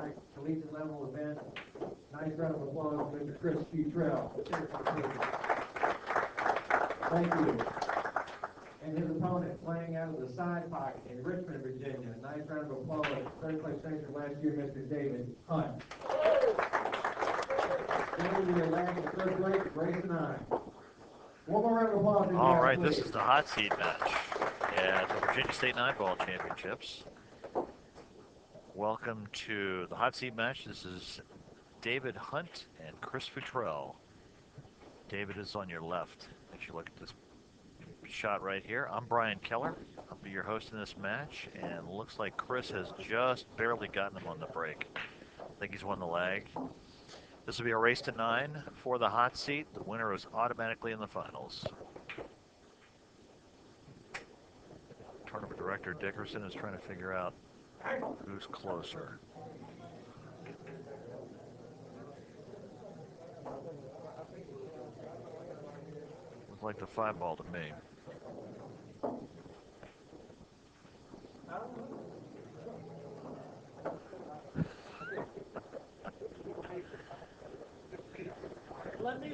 high collegiate level event. Nice round of applause for Mr. Chris Futrell. Thank you. And his opponent playing out of the side pocket in Richmond, Virginia. Nice round of applause. Third place finisher last year, Mr. David Hunt. David, you're last in the first break, race 9. One more round of applause. All right, this is the hot seat match at the Virginia State 9-ball championships. Welcome to the hot seat match. This is David Hunt and Chris Futrell. David is on your left as you look at this shot right here. I'm Brian Keller. I'll be your host in this match, and looks like Chris has just barely gotten him on the break. I think he's won the lag. This will be a race to 9 for the hot seat. The winner is automatically in the finals. Tournament director Dickerson is trying to figure out who's closer. Looks like the 5-ball to me.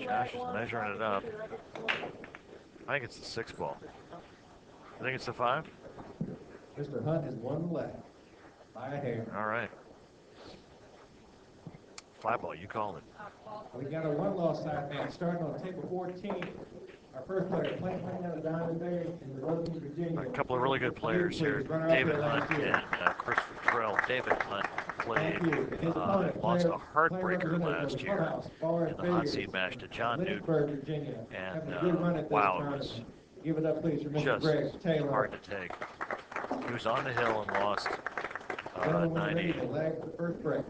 Josh is measuring it up. I think it's the 6-ball. I think it's the 5. Mr. Hunt has won the leg by a hair. All right. 5-ball, you called it. We got a one-loss side match starting on table 14. Our first player playing out of Diamond Bay in Midlothian, Virginia. A couple of really good players here. David Hunt and Chris Futrell. David Hunt played, lost a heartbreaker last year in the hot seat match to John Newton. And wow, it was just hard to take. He was on the hill and lost 9-8.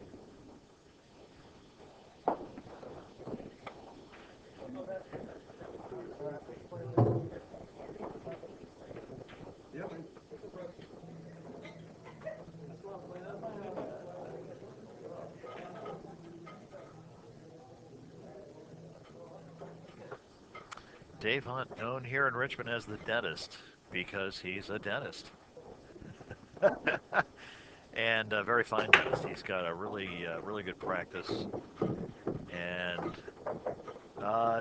Dave Hunt, known here in Richmond as the dentist, because he's a dentist. And a very fine dentist. He's got a really good practice. And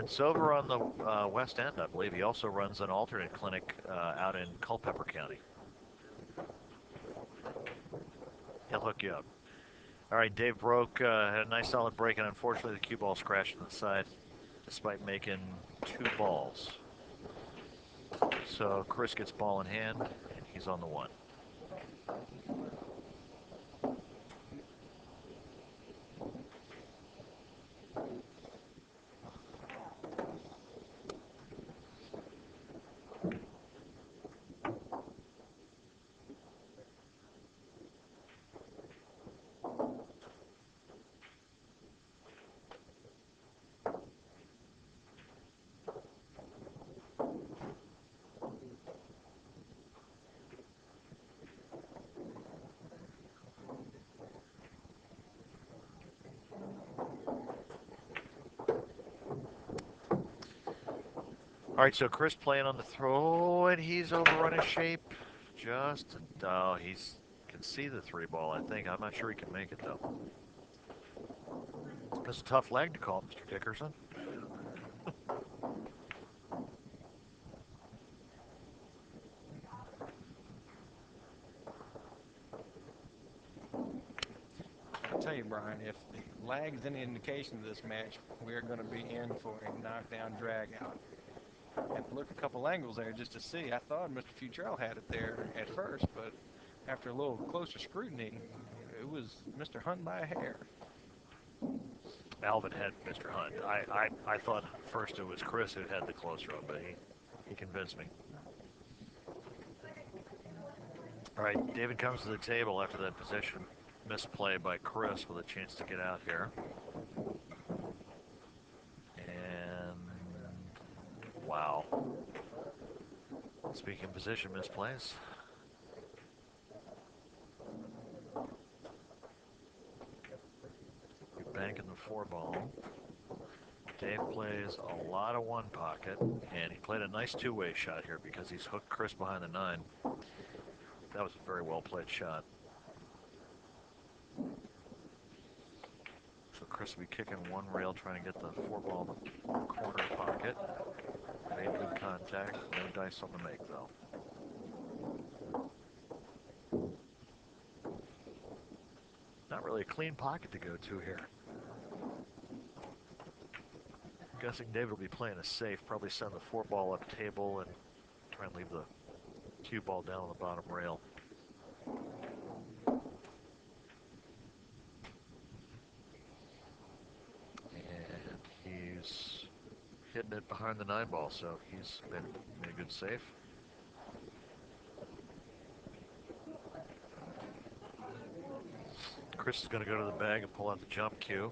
it's over on the west end, I believe. He also runs an alternate clinic out in Culpeper County. He'll hook you up. All right, Dave broke, had a nice solid break, and unfortunately the cue ball's crashed on the side, despite making 2 balls. So Chris gets ball in hand, and he's on the 1. All right, so Chris playing on the throw, and he's overrun his shape. Just, he's can see the 3-ball, I think. I'm not sure he can make it, though. That's a tough leg to call, Mr. Dickerson. I'll tell you, Brian, if the lag's any indication of this match, we're going to be in for a knockdown drag-out. Had to look a couple angles there just to see. I thought Mr. Futrell had it there at first, but after a little closer scrutiny, it was Mr. Hunt by a hair. Alvin had Mr. Hunt. I thought first it was Chris who had the close run, but he convinced me. All right, David comes to the table after that position misplay by Chris with a chance to get out here. And wow. Speaking position misplays. You're banking the 4-ball. Dave plays a lot of 1 pocket, and he played a nice 2-way shot here because he's hooked Chris behind the 9. That was a very well played shot. Chris will be kicking one rail, trying to get the four ball in the corner pocket. Made good contact. No dice on the make, though. Not really a clean pocket to go to here. I'm guessing David will be playing a safe, probably send the four ball up table and try and leave the cue ball down on the bottom rail. And he's hitting it behind the 9 ball, so he's made a good save. Chris is going to go to the bag and pull out the jump cue.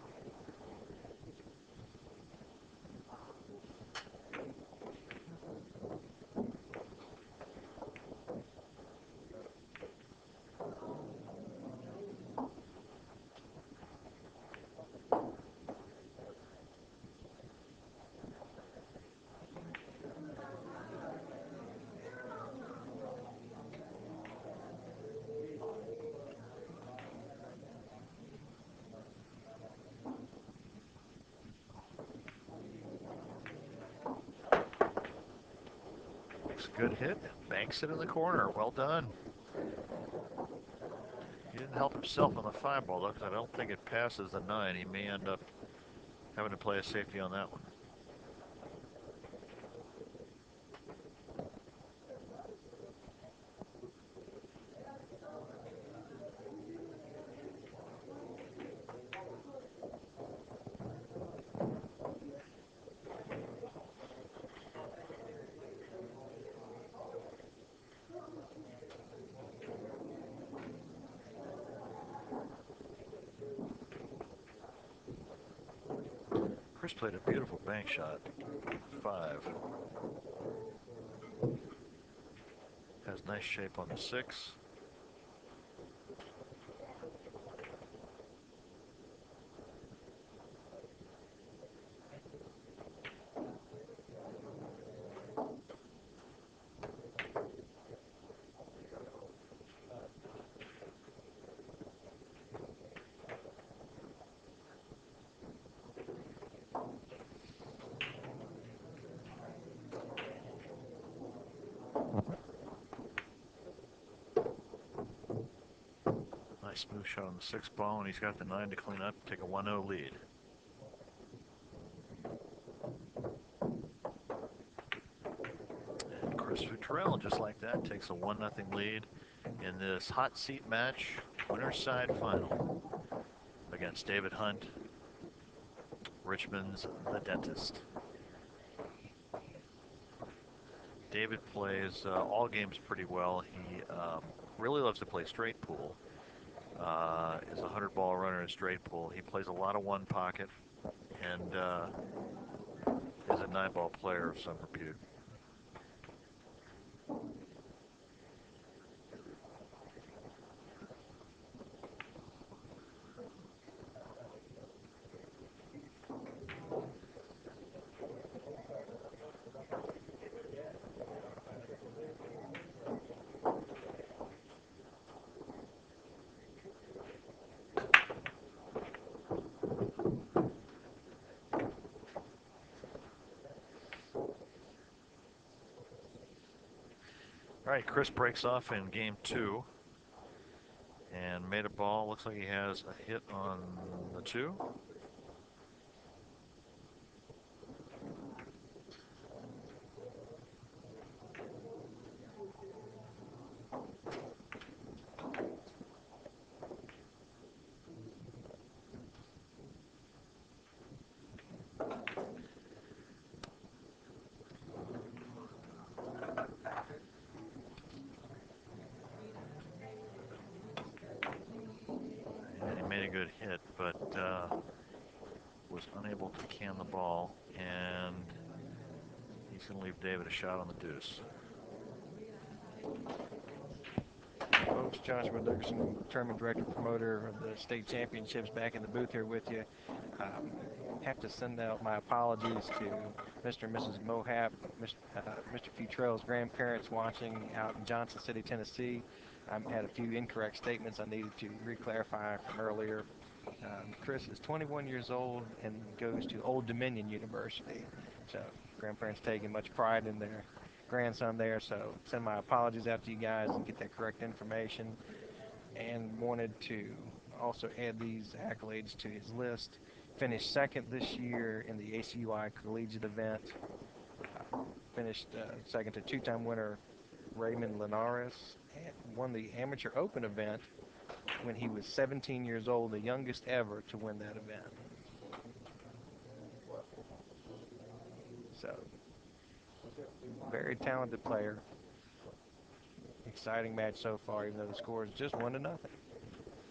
Good hit, banks it in the corner. Well done. He didn't help himself on the 5 ball, though, because I don't think it passes the 9. He may end up having to play a safety on that one. Chris played a beautiful bank shot. 5. Has nice shape on the 6. Nice smooth shot on the 6 ball, and he's got the 9 to clean up, take a 1-0 lead. And Chris Futrell, just like that, takes a 1-0 lead in this hot seat match, winner's side final against David Hunt, Richmond's The Dentist. David plays all games pretty well. He really loves to play straight pool. Is a 100-ball runner in straight pool. He plays a lot of one pocket and is a 9-ball player of some repute. All right, Chris breaks off in game 2 and made a ball. Looks like he has a hit on the 2. Made a good hit, but was unable to can the ball, and he's going to leave David a shot on the deuce. Folks, Joshua Dixon, Tournament Director, Promoter of the State Championships, back in the booth here with you. Have to send out my apologies to Mr. and Mrs. Mohap, Mr. Futrell's grandparents watching out in Johnson City, Tennessee. I had a few incorrect statements I needed to re-clarify from earlier. Chris is 21 years old and goes to Old Dominion University. So grandparents taking much pride in their grandson there. So send my apologies out to you guys and get that correct information. And wanted to also add these accolades to his list. Finished second this year in the ACUI collegiate event. Finished second to two-time winner Raymond Linares, and won the Amateur Open event when he was 17 years old, the youngest ever to win that event. So, very talented player. Exciting match so far, even though the score is just 1-0.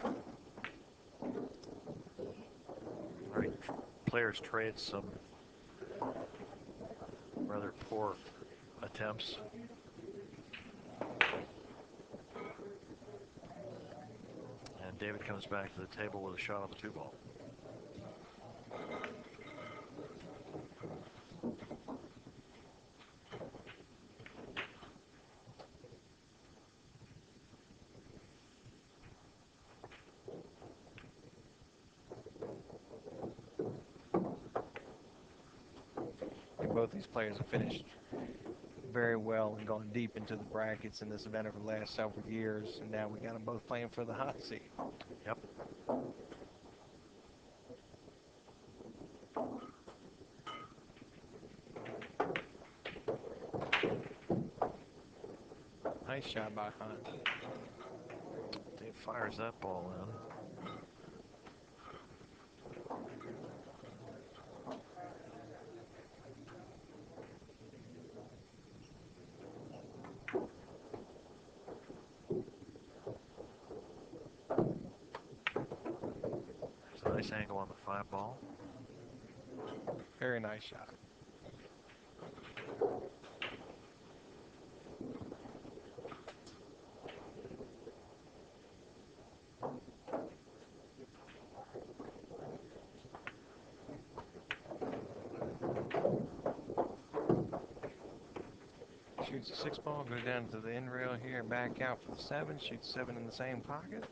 All right, players trade some rather poor attempts. And David comes back to the table with a shot on the 2-ball. And both these players have finished very well and gone deep into the brackets in this event over the last several years. And now we got them both playing for the hot seat. Yep. Nice shot by Hunt. Dave fires that ball in. There's a nice angle on the 5-ball. Very nice shot. Shoots a 6-ball, goes down to the end rail here, back out for the 7, shoots 7 in the same pocket.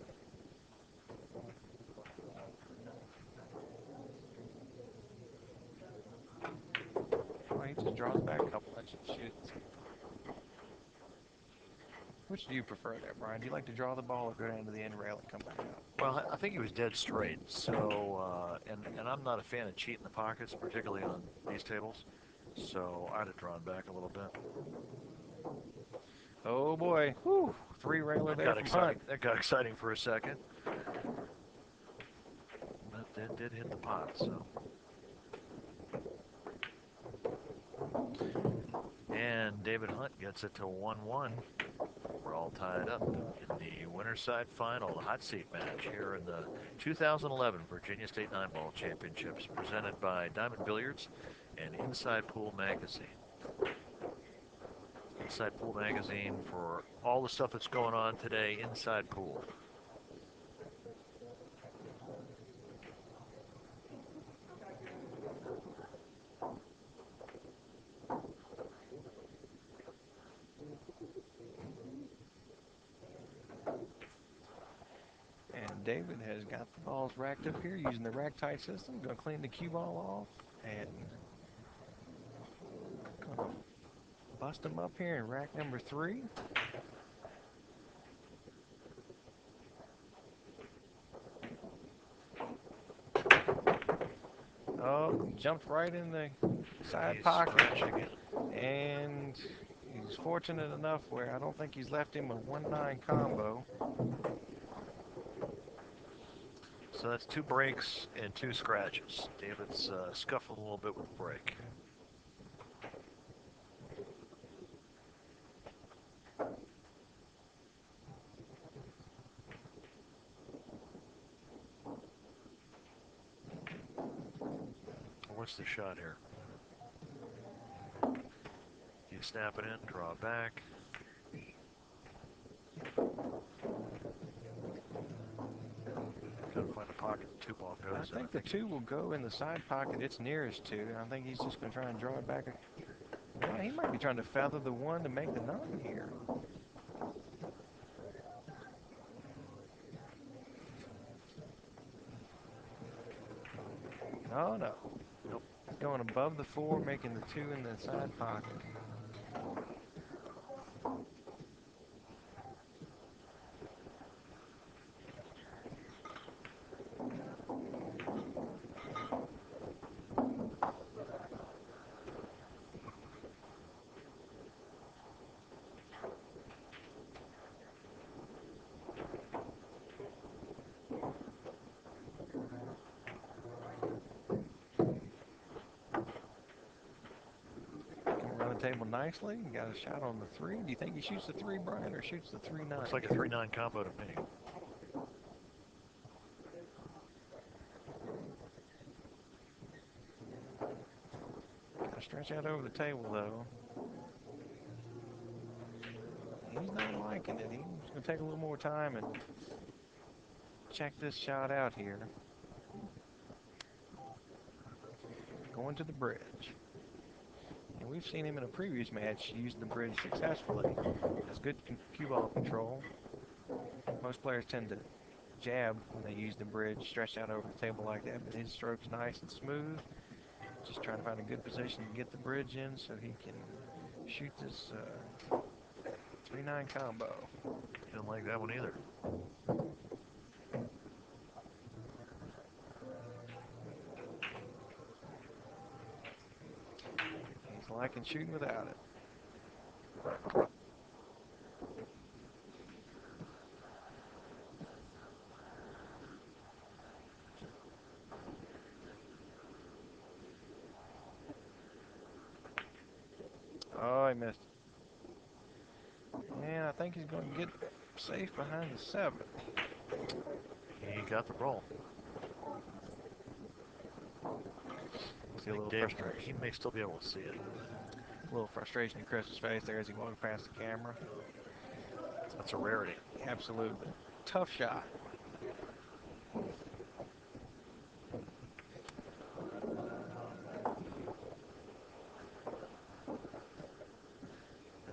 Oh, he just draws back a couple inches, shoots. Which do you prefer there, Brian? Do you like to draw the ball or go down to the end rail and come back out? Well, I think he was dead straight. So, and I'm not a fan of cheating the pockets, particularly on these tables. So I'd have drawn back a little bit. Oh boy, whew, 3-railer there from Hunt. That got exciting for a second. That did hit the pot, so. And David Hunt gets it to 1-1. We're all tied up in the winner's side final, the hot seat match here in the 2011 Virginia State 9-Ball Championships, presented by Diamond Billiards and Inside Pool Magazine. Inside Pool Magazine for all the stuff that's going on today inside pool. And David has got the balls racked up here using the rack tight system. Going to clean the cue ball off and going to bust them up here in rack number 3. Oh, jumped right in the side pocket. And he's fortunate enough where I don't think he's left him a 1-9 combo. So that's 2 breaks and 2 scratches. David's scuffled a little bit with the break. What's the shot here? You snap it in, draw back. Gotta find a pocket the 2-ball goes in. I think the 2 will go in the side pocket it's nearest to. I think he's just going to try and draw it back. Yeah, he might be trying to feather the 1 to make the 9 here. Oh no. Nope. He's going above the 4, making the 2 in the side pocket. Can run the table nicely. Got a shot on the 3. Do you think he shoots the 3, Brian, or shoots the 3-9? Looks like a 3-9 combo to me. Got to stretch out over the table, though. He's not liking it. He's going to take a little more time and check this shot out here. Going to the bridge. And we've seen him in a previous match use the bridge successfully. Has good cue ball control. Most players tend to jab when they use the bridge, stretch out over the table like that, but his stroke's nice and smooth. Just trying to find a good position to get the bridge in so he can shoot this 3-9 combo. Didn't like that one either. He's liking shooting without it. Oh, he missed it. And I think he's going to get safe behind the 7. He got the roll. See a little Dave, frustration. he may still be able to see it. A little frustration in Chris's face there as he walked past the camera. That's a rarity. Absolutely. Tough shot.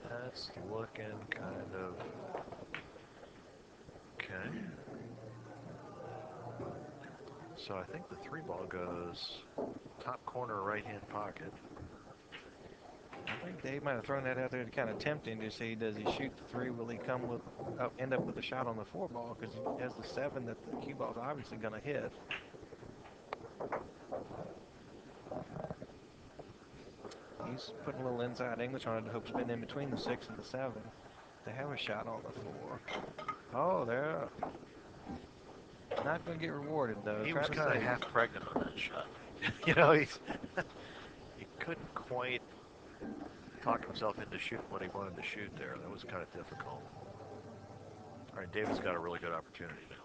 That's looking kind of okay. So I think the 3 ball goes top corner right hand pocket. I think Dave might have thrown that out there to kind of tempt him to see, does he shoot the 3? Will he come with end up with a shot on the 4 ball? Because he has the 7 that the cue ball's obviously going to hit. He's putting a little inside English on it to hope spin in between the 6 and the 7 to have a shot on the 4. Oh, there. Not going to get rewarded, though. He was kind of half pregnant on that shot. You know, he couldn't quite talk himself into shooting what he wanted to shoot there. That was kind of difficult. All right, David's got a really good opportunity now.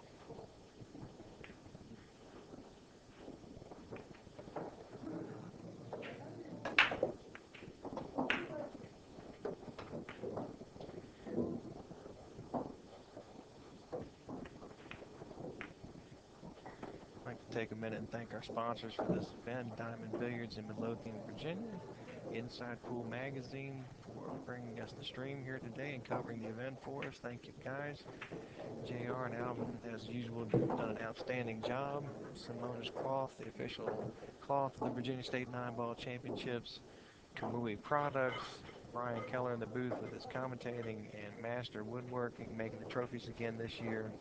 I'd like to take a minute and thank our sponsors for this event, Diamond Billiards in Midlothian, Virginia, Inside Pool Magazine for bringing us the stream here today and covering the event for us. Thank you, guys. JR and Alvin, as usual, done an outstanding job. Simona's Cloth, the official cloth of the Virginia State 9-Ball Championships. Kamui Products, Brian Keller in the booth with his commentating, and Master Woodworking making the trophies again this year.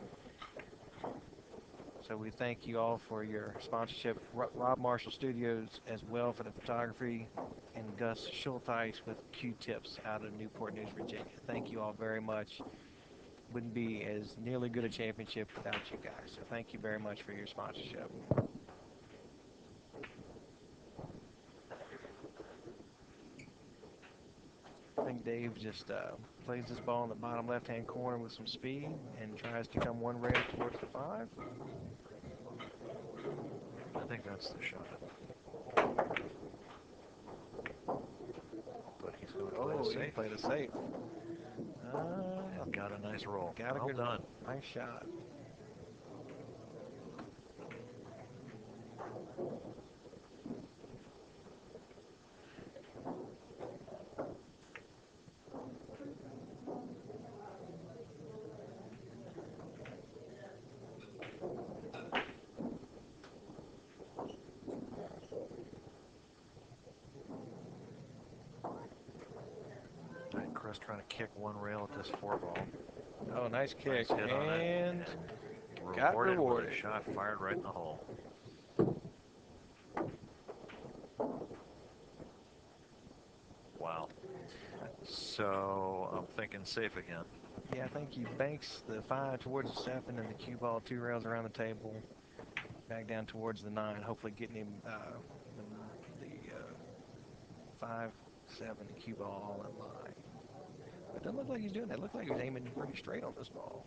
So we thank you all for your sponsorship. Rob Marshall Studios as well for the photography, and Gus Schulteis with Q-Tips out of Newport News, Virginia. Thank you all very much. Wouldn't be as nearly good a championship without you guys. So thank you very much for your sponsorship. I think Dave just plays this ball in the bottom left-hand corner with some speed and tries to come one rail towards the 5. I think that's the shot. But he's going to play it safe. He played it safe. And got a nice roll. Got well a good done. Nice shot. Chris trying to kick one rail at this 4-ball. Oh, nice kick. Nice hit on it. And Got rewarded. with a shot fired right in the hole. Wow. So I'm thinking safe again. Yeah, I think he banks the 5 towards the 7 and the cue ball 2 rails around the table. Back down towards the 9, hopefully getting him the 5, 7, the cue ball all in line. But it doesn't look like he's doing that. It looked like he was aiming pretty straight on this ball.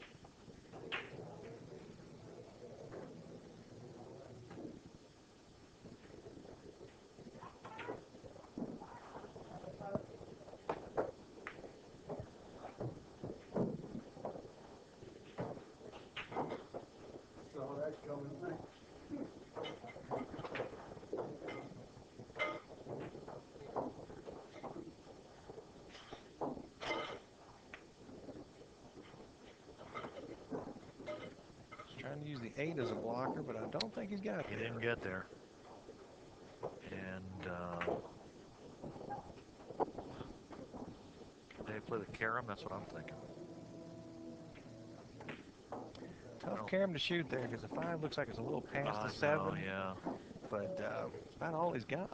So that's coming through. He's trying to use the 8 as a blocker, but I don't think he's got He there. didn't get there. And they play the carom, that's what I'm thinking. Tough carom to shoot there because the 5 looks like it's a little past the 7. No, yeah. But it's about all he's got.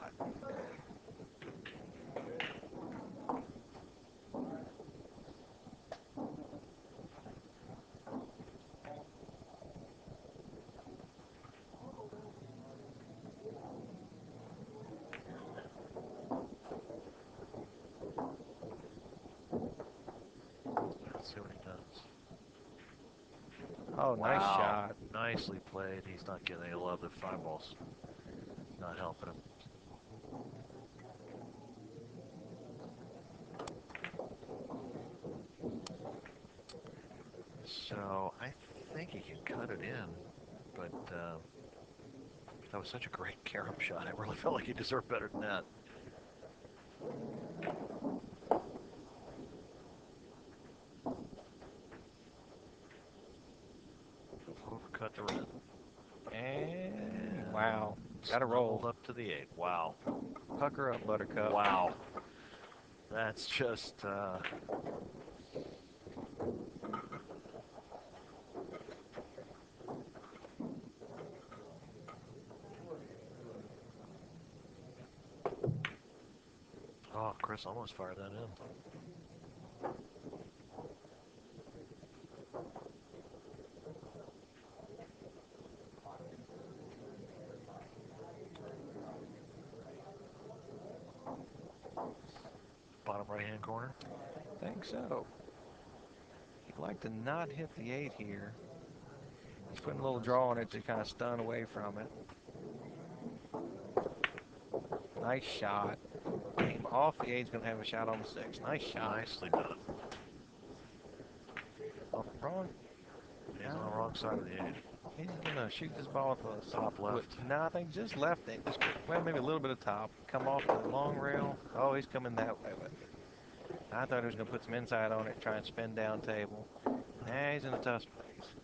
Let's see what he does. Oh, nice shot. Nicely played. He's not getting any love. The 5-ball's not helping him. So I think he can cut it in, but that was such a great carom shot. I really felt like he deserved better than that. Overcut the red. And wow. Got to roll. Up to the 8. Wow. Pucker up, Buttercup. Wow. That's just... Oh, Chris almost fired that in. Bottom right-hand corner? I think so. He'd like to not hit the 8 here. He's putting a little draw on it to kind of stun away from it. Nice shot. Came off the 8's going to have a shot on the 6. Nice shot. Nicely done. Oh, wrong. He's on the wrong side of the 8. He's going to shoot this ball with a top left. No, I think just left it. Well, maybe a little bit of top. Come off the long rail. Oh, he's coming that way with it. I thought he was going to put some inside on it, try and spin down table. Nah, he's in a tough space.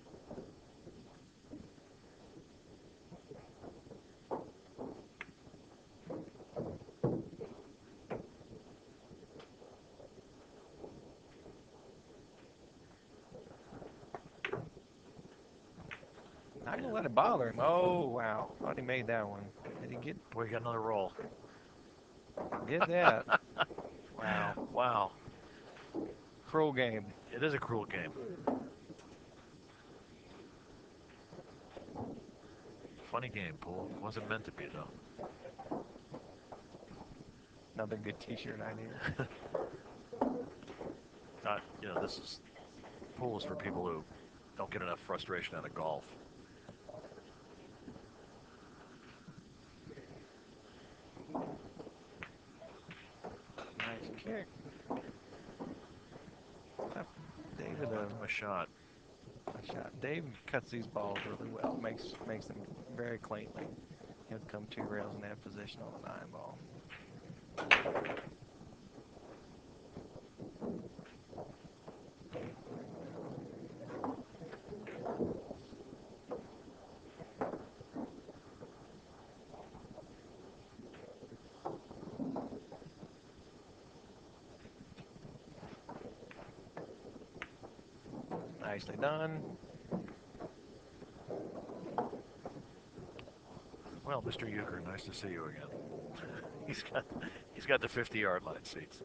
Not going to let it bother him. Oh, wow. Thought he made that one. Did he get... Boy, you got another roll. Get that. Wow. Wow. Cruel game. It is a cruel game. Funny game, Pool. Wasn't meant to be, though. Another good t-shirt idea. This is... Pool is for people who don't get enough frustration out of golf. Nice kick. David, Left him a shot. Dave cuts these balls really well. Makes them very cleanly. He'll come 2 rails in that position on the 9 ball. Nicely done. Well, Mr. Euchre, nice to see you again. He's got the 50-yard line seats.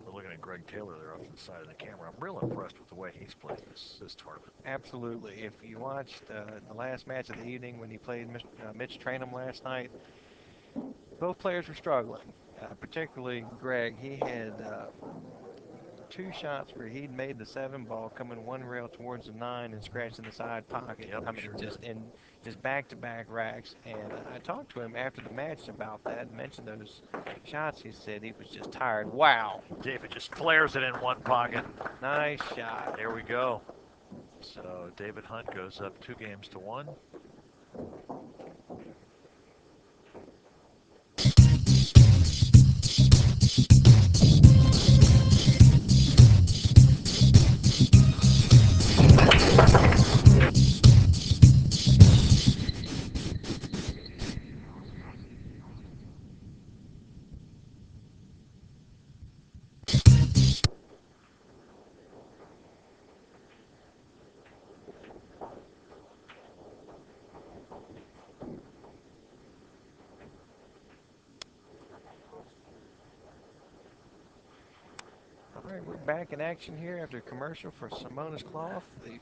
We're looking at Greg Taylor there off to the side of the camera. I'm real impressed with the way he's played this tournament. Absolutely. If you watched the last match of the evening when he played Mitch Tranum last night, both players were struggling. Particularly Greg, he had 2 shots where he'd made the 7 ball coming one rail towards the 9 and scratching the side pocket. Yep, I mean, sure just back-to-back racks. And I talked to him after the match about that and mentioned those shots. He said he was just tired. Wow. David just flares it in one pocket. Nice shot. There we go. So David Hunt goes up 2-1. All right, we're back in action here after a commercial for Simonis Cloth, the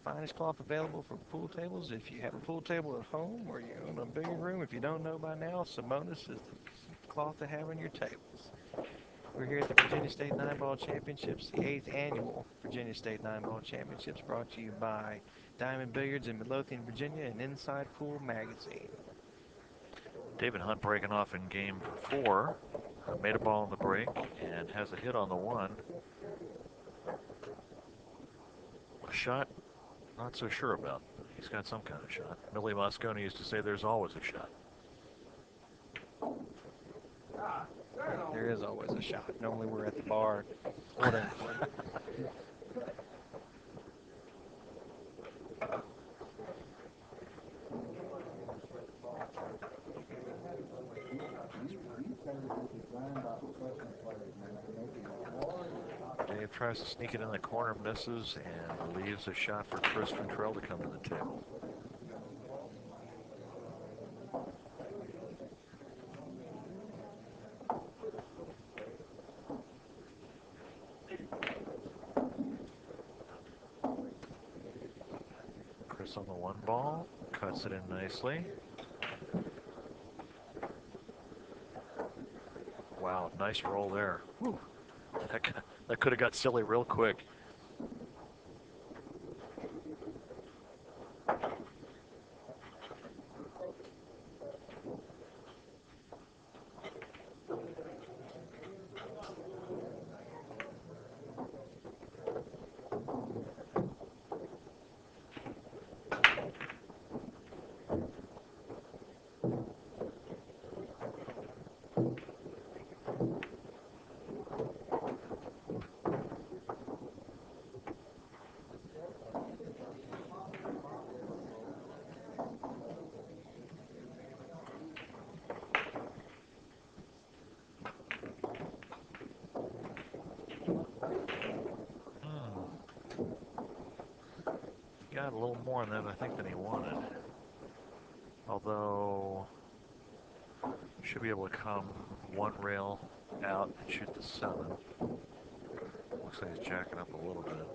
finest cloth available for pool tables. If you have a pool table at home or you own a billiard room, if you don't know by now, Simonis is the cloth to have on your tables. We're here at the Virginia State 9-Ball Championships, the 8th annual Virginia State 9-Ball Championships, brought to you by Diamond Billiards in Midlothian, Virginia, and Inside Pool Magazine. David Hunt breaking off in game 4. Made a ball on the break and has a hit on the 1. A shot, not so sure about. He's got some kind of shot. Millie Mosconi used to say there's always a shot. There is always a shot. Normally we're at the bar ordering one. Dave tries to sneak it in the corner, misses, and leaves a shot for Chris Futrell to come to the table. Chris on the 1 ball, cuts it in nicely. Wow, nice roll there. Whew. That could have got silly real quick. Got a little more on that, I think, than he wanted. Although, should be able to come 1 rail out and shoot the 7. Looks like he's jacking up a little bit.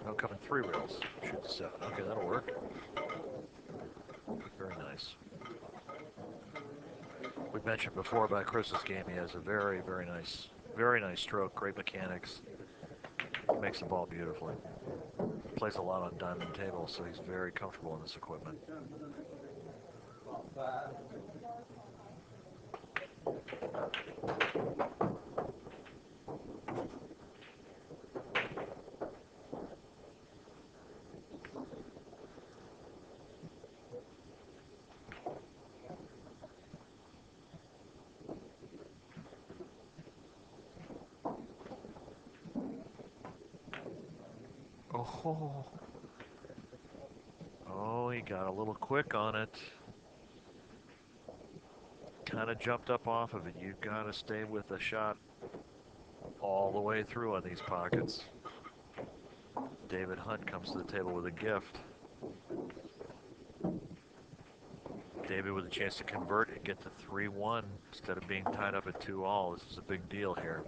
No, coming 3 rails, shoot the 7. Okay, that'll work. Very nice. We mentioned before about Chris's game. He has a very nice stroke, great mechanics. Makes the ball beautifully. Plays a lot on diamond tables, so he's very comfortable in this equipment. Oh, got a little quick on it. Kind of jumped up off of it. You've got to stay with the shot all the way through on these pockets. David Hunt comes to the table with a gift. David with a chance to convert and get to 3-1 instead of being tied up at 2-all. This is a big deal here.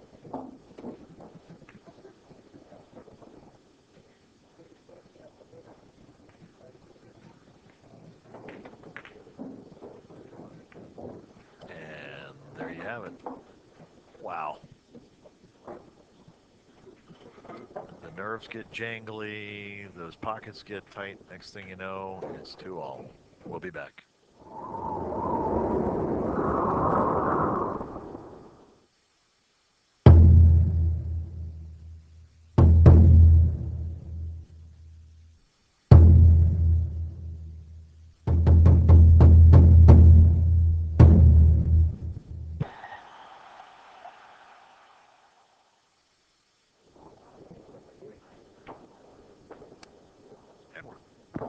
And there you have it. Wow. The nerves get jangly, those pockets get tight. Next thing you know, it's 2-all. We'll be back.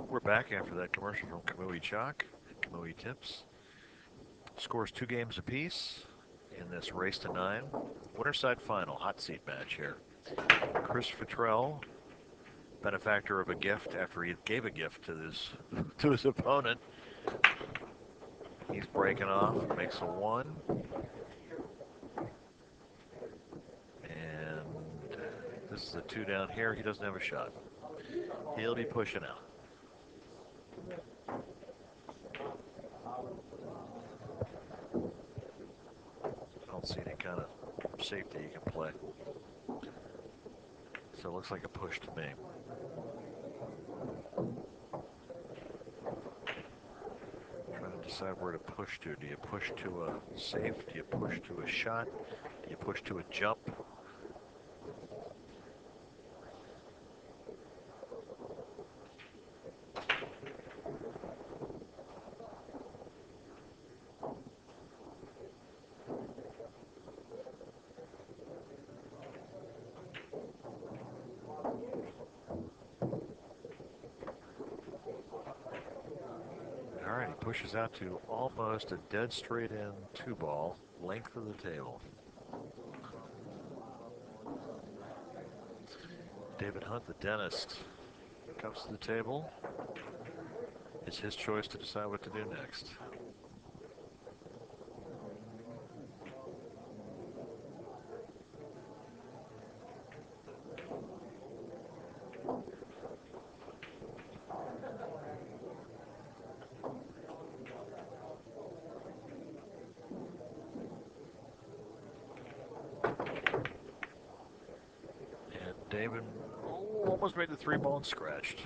We're back after that commercial from Kamui Chalk and Kamui Tips. Scores 2 games apiece in this race to 9. Winner side final, hot seat match here. Chris Futrell, benefactor of a gift after he gave a gift to his opponent. He's breaking off, makes a 1. And this is a 2 down here. He doesn't have a shot. He'll be pushing out. I don't see any kind of safety you can play. So it looks like a push to me. Trying to decide where to push to. Do you push to a safe? Do you push to a shot? Do you push to a jump? Pushes out to almost a dead straight in 2-ball, length of the table. David Hunt, the dentist, comes to the table. It's his choice to decide what to do next. David almost made the 3-ball and scratched.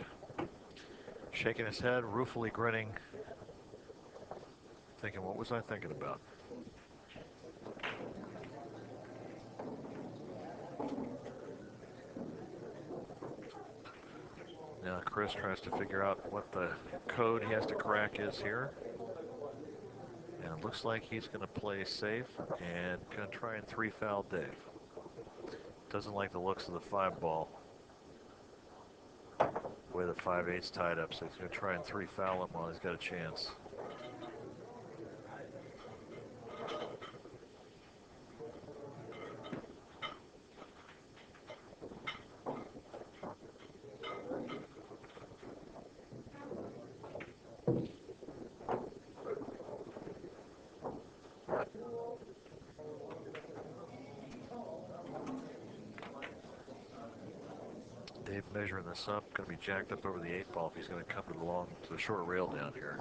Shaking his head, ruefully grinning, thinking, what was I thinking about? Now Chris tries to figure out what the code he has to crack is here. And it looks like he's going to play safe and going to try and 3-foul Dave. Doesn't like the looks of the 5-ball. The way the 5-8's tied up, so he's going to try and 3-foul him while he's got a chance. Dave measuring this up, going to be jacked up over the 8-ball if he's going to come to the short rail down here.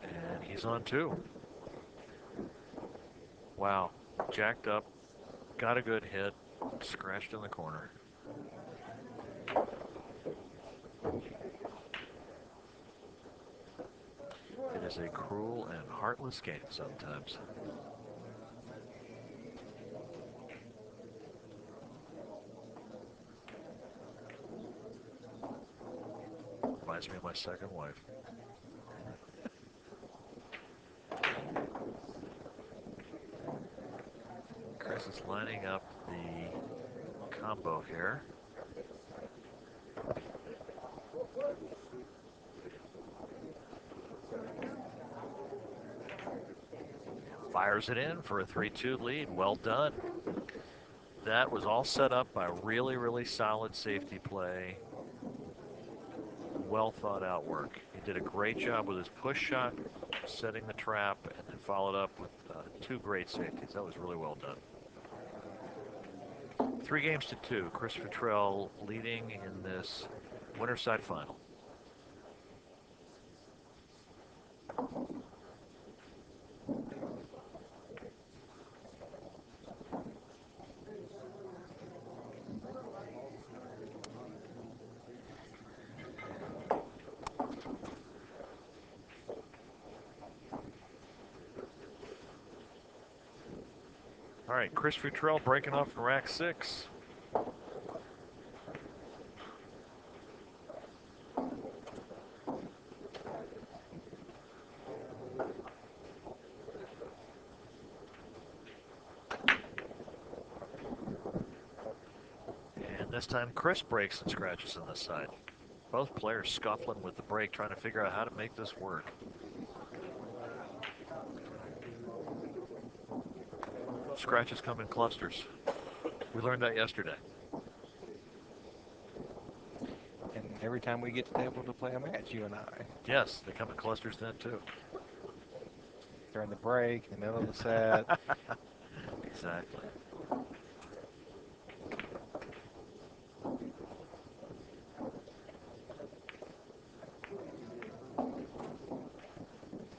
And he's on 2. Wow, jacked up, got a good hit, scratched in the corner. It is a cruel and heartless game sometimes. Reminds me of my second wife. Chris is lining up the combo here. Fires it in for a 3-2 lead. Well done. That was all set up by really, really solid safety play. Well thought out work. He did a great job with his push shot, setting the trap, and then followed up with 2 great safeties. That was really well done. 3-2. Chris Futrell leading in this Winterside final. All right, Chris Futrell breaking off from rack 6. And this time Chris breaks and scratches on this side. Both players scuffling with the break, trying to figure out how to make this work. Scratches come in clusters. We learned that yesterday. And every time we get to be able to play a match, you and I. Yes, they come in clusters then too. During the break, in the middle of the set. Exactly.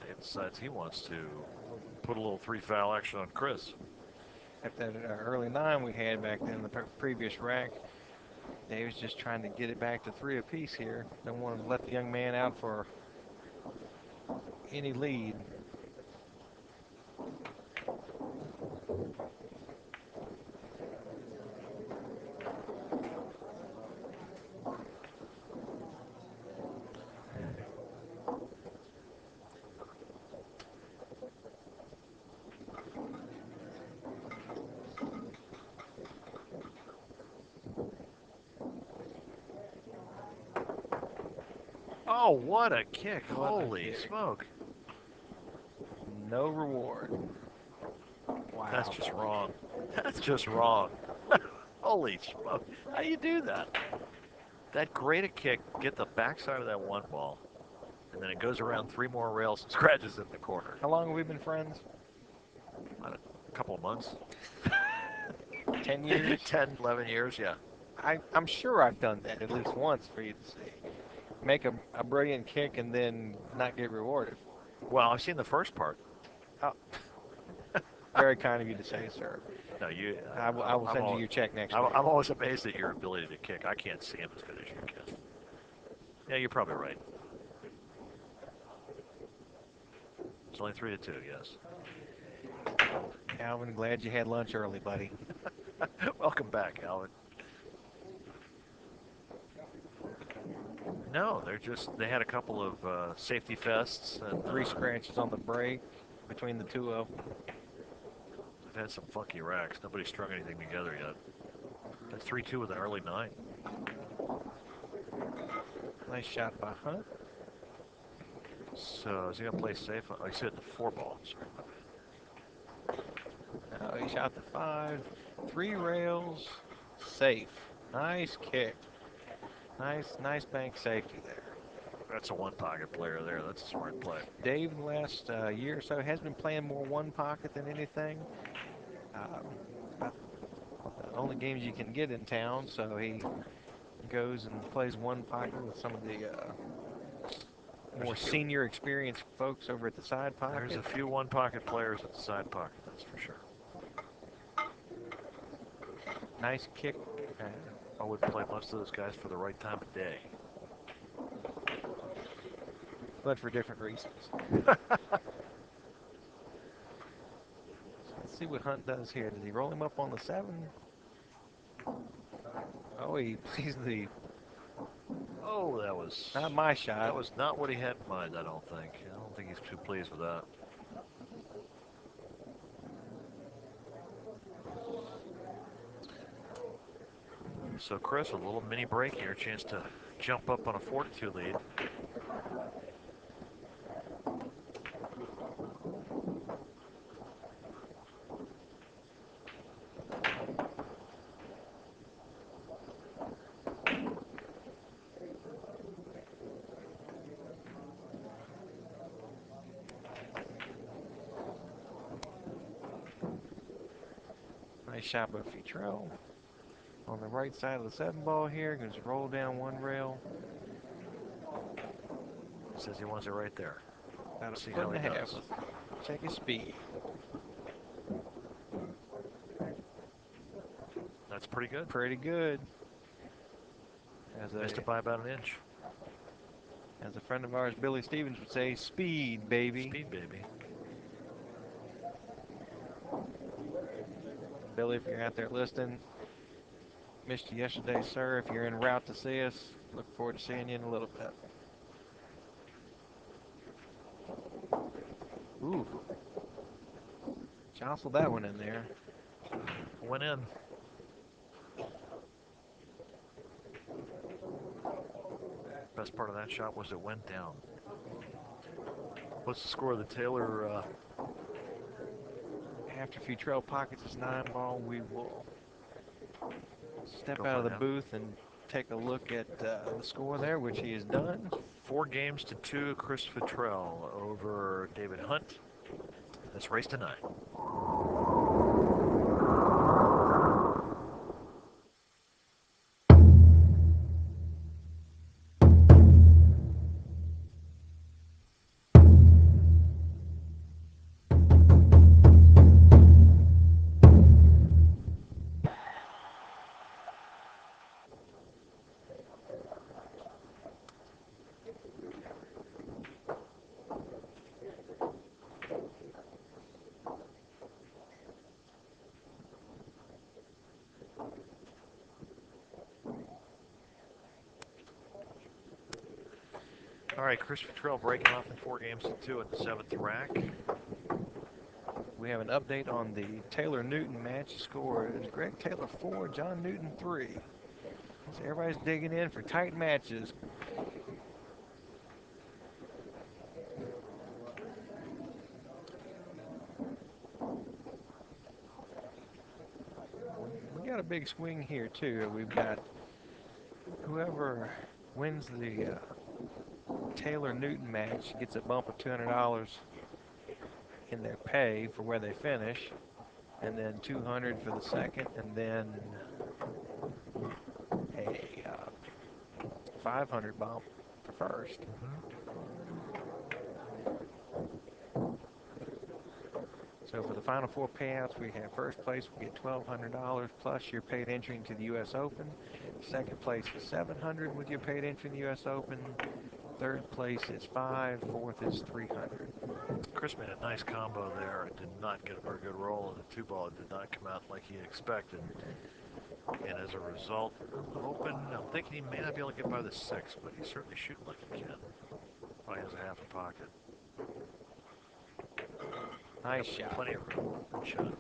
Dave decides he wants to put a little 3-foul action on Chris. At that early 9 we had back then in the previous rack, Dave was just trying to get it back to 3 apiece here. Don't want to let the young man out for any lead. Oh, what a kick. What a Holy kick. smoke. No reward. Wow. That's just wrong. That's just wrong. Holy smoke. How do you do that? That great a kick, get the backside of that one ball, and then it goes around 3 more rails and scratches in the corner. How long have we been friends? A couple of months. 10 years? 10, 11 years, yeah. I'm sure I've done that at least once for you to see. Make a brilliant kick and then not get rewarded. Well, I've seen the first part. Oh. Very kind of you to say, sir. No, you. I will send you your check next week. I'm always amazed at your ability to kick. I can't see him as good as you can. Yeah, you're probably right. It's only 3-2, yes. Alvin, glad you had lunch early, buddy. Welcome back, Alvin. No, they had a couple of safety fests. And 3 scratches on the break between the 2 of them. They've had some funky racks. Nobody's strung anything together yet. That's 3-2 with an early 9. Nice shot by Hunt. So is he going to play safe? Like I said, the 4 ball. Sorry. Oh, he shot the 5. 3 rails. Safe. Nice kick. Nice bank safety there. That's a one-pocket player there. That's a smart play. Dave, in the last year or so, has been playing more one pocket than anything. About the only games you can get in town, so he goes and plays one pocket with some of the more senior experienced folks over at the side pocket. There's a few one-pocket players at the side pocket, that's for sure. Nice kick. I would play most of those guys for the right time of day. But for different reasons. Let's see what Hunt does here. Does he roll him up on the 7? Oh, he plays the Oh, that was Not my shot. That was not what he had in mind, I don't think. I don't think he's too pleased with that. So Chris, a little mini break here, chance to jump up on a 4-2 lead. Nice shot by Futrell. On the right side of the 7-ball here, going to roll down one rail. Says he wants it right there. About a See foot how and he a half. does. Let's check his speed. That's pretty good. Pretty good. Missed it by about an inch. As a friend of ours, Billy Stevens, would say, speed, baby. Speed, baby. Billy, if you're out there listening, missed you yesterday, sir. If you're en route to see us, look forward to seeing you in a little bit. Ooh. Jostled that one in there. Went in. Best part of that shot was it went down. What's the score of the Taylor? After Futrell pockets his 9-ball, we will step Go out of the find out. booth and take a look at the score there, which he has done. 4-2, Chris Futrell over David Hunt. This race tonight. All right, Chris Futrell breaking off in 4-2 at the 7th rack. We have an update on the Taylor-Newton match. Score is Greg Taylor 4, John Newton 3. So everybody's digging in for tight matches. We got a big swing here too. We've got whoever wins the Taylor-Newton match gets a bump of $200 in their pay for where they finish, and then $200 for the second, and then a $500 bump for first. So for the final 4 payouts, we have first place will get $1,200 plus your paid entry into the U.S. Open. Second place is $700 with your paid entry in the U.S. Open. Third place is $500. Fourth is $300. Chris made a nice combo there. It did not get a very good roll, and the 2-ball did not come out like he expected. And as a result, I'm thinking he may not be able to get by the 6, but he's certainly shooting like he can. Probably has a half a pocket. Nice shot. Plenty of room. Good shot.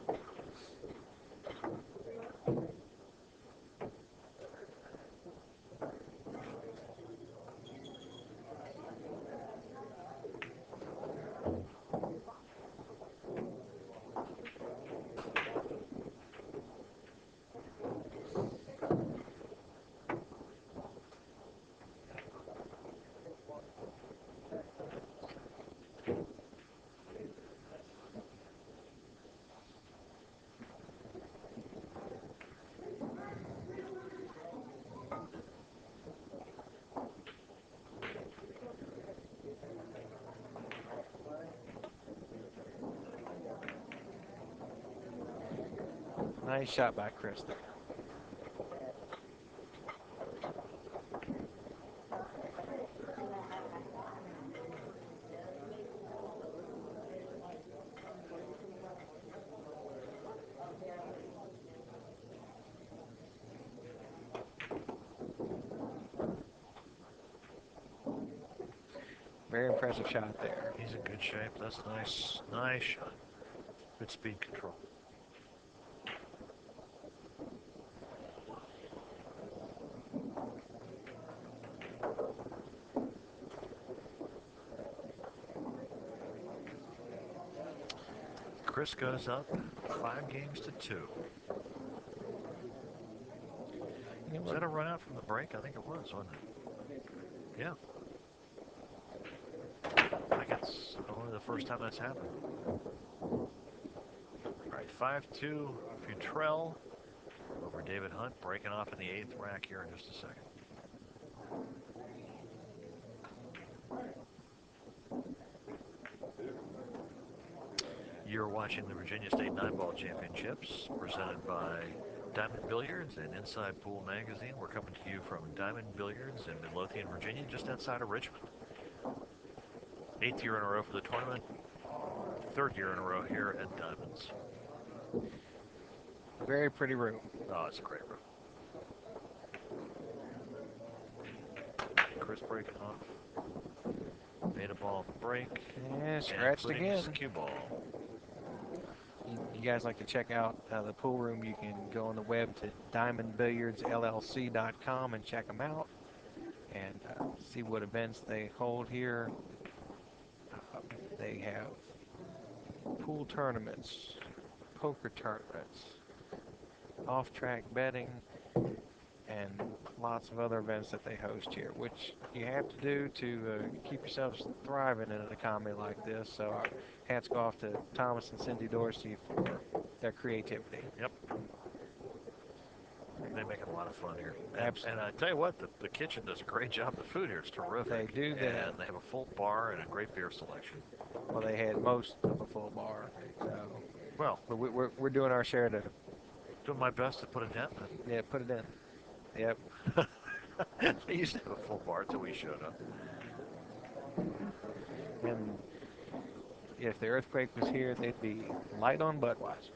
Nice shot by Chris there. Very impressive shot there. He's in good shape. That's nice. Nice shot. Good speed control. Chris goes up 5-2. Was that a run out from the break? I think it was, wasn't it? Yeah. I think it's only the first time that's happened. All right, 5-2, Futrell over David Hunt, breaking off in the 8th rack here in just a second. You're watching the Virginia State 9-Ball Championships, presented by Diamond Billiards and Inside Pool Magazine. We're coming to you from Diamond Billiards in Midlothian, Virginia, just outside of Richmond. 8th year in a row for the tournament, 3rd year in a row here at Diamonds. Very pretty room. Oh, it's a great room. Chris breaking off. Made a ball at the break. Yeah, scratched again. Cue ball. You guys like to check out the pool room, you can go on the web to diamondbilliardsllc.com and check them out and see what events they hold here. They have pool tournaments, poker tournaments, off-track betting, and lots of other events that they host here, which you have to do to keep yourselves thriving in an economy like this. So our hats go off to Thomas and Cindy Dorsey for their creativity. Yep. They make it a lot of fun here. Absolutely. And I tell you what, the kitchen does a great job. The food here is terrific. They do that. And they have a full bar and a great beer selection. Well, they had most of a full bar. So, well, but we're doing our share to. Doing my best to put a dent in. Yeah, put it in. Yep. They used to have a full bar until we showed up. And if the earthquake was here, they'd be light on Budweiser.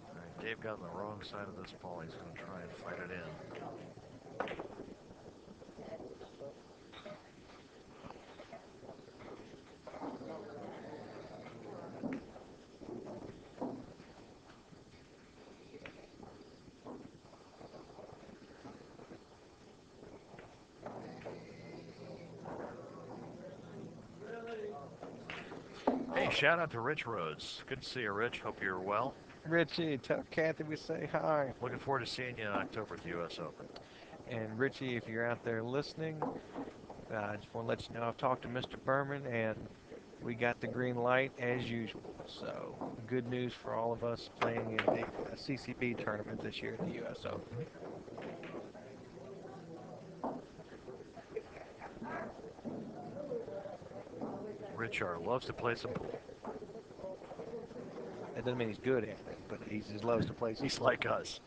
All right, Dave got on the wrong side of this ball. He's going to try and fight it in. Hey, shout out to Rich Rhodes. Good to see you, Rich. Hope you're well. Richie, tell Kathy we say hi. Looking forward to seeing you in October at the U.S. Open. And Richie, if you're out there listening, I just want to let you know I've talked to Mr. Berman, and we got the green light as usual. So good news for all of us playing in a CCB tournament this year at the U.S. Open. Richard loves to play some pool. That doesn't mean he's good at it, but he just loves to play some He's pool. like us.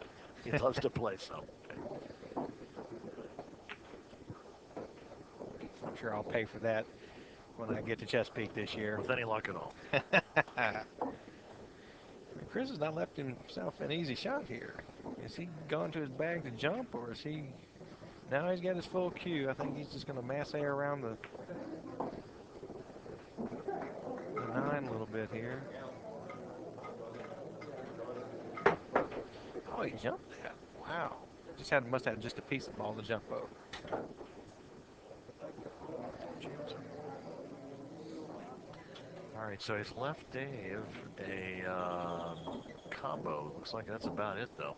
He loves to play some. I'm sure I'll pay for that when I get to Chesapeake this year. With any luck at all. Chris has not left himself an easy shot here. Is he gone to his bag to jump, or is he... Now he's got his full cue. I think he's just going to mass air around the 9 a little bit here. Oh, he jumped that. Wow. Must have just a piece of ball to jump over. All right, so he's left Dave a combo. Looks like that's about it, though.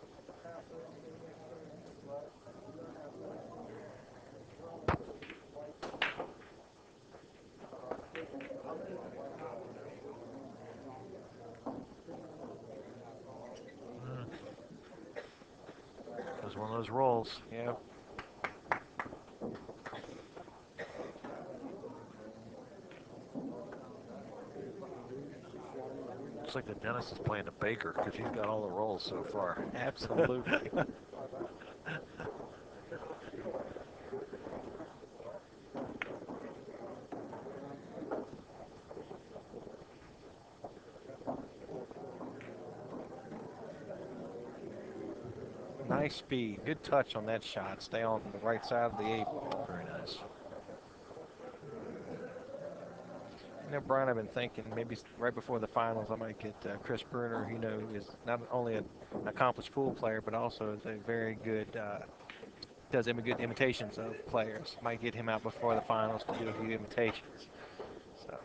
It was one of those rolls. Yep. Looks like the dentist is playing the baker because he's got all the rolls so far. Absolutely. Nice speed. Good touch on that shot. Stay on the right side of the 8-ball. Very nice. You know, Brian, I've been thinking maybe right before the finals I might get Chris Bruner, who is not only an accomplished pool player, but also is a very good, does good imitations of players. Might get him out before the finals to do a few imitations. So.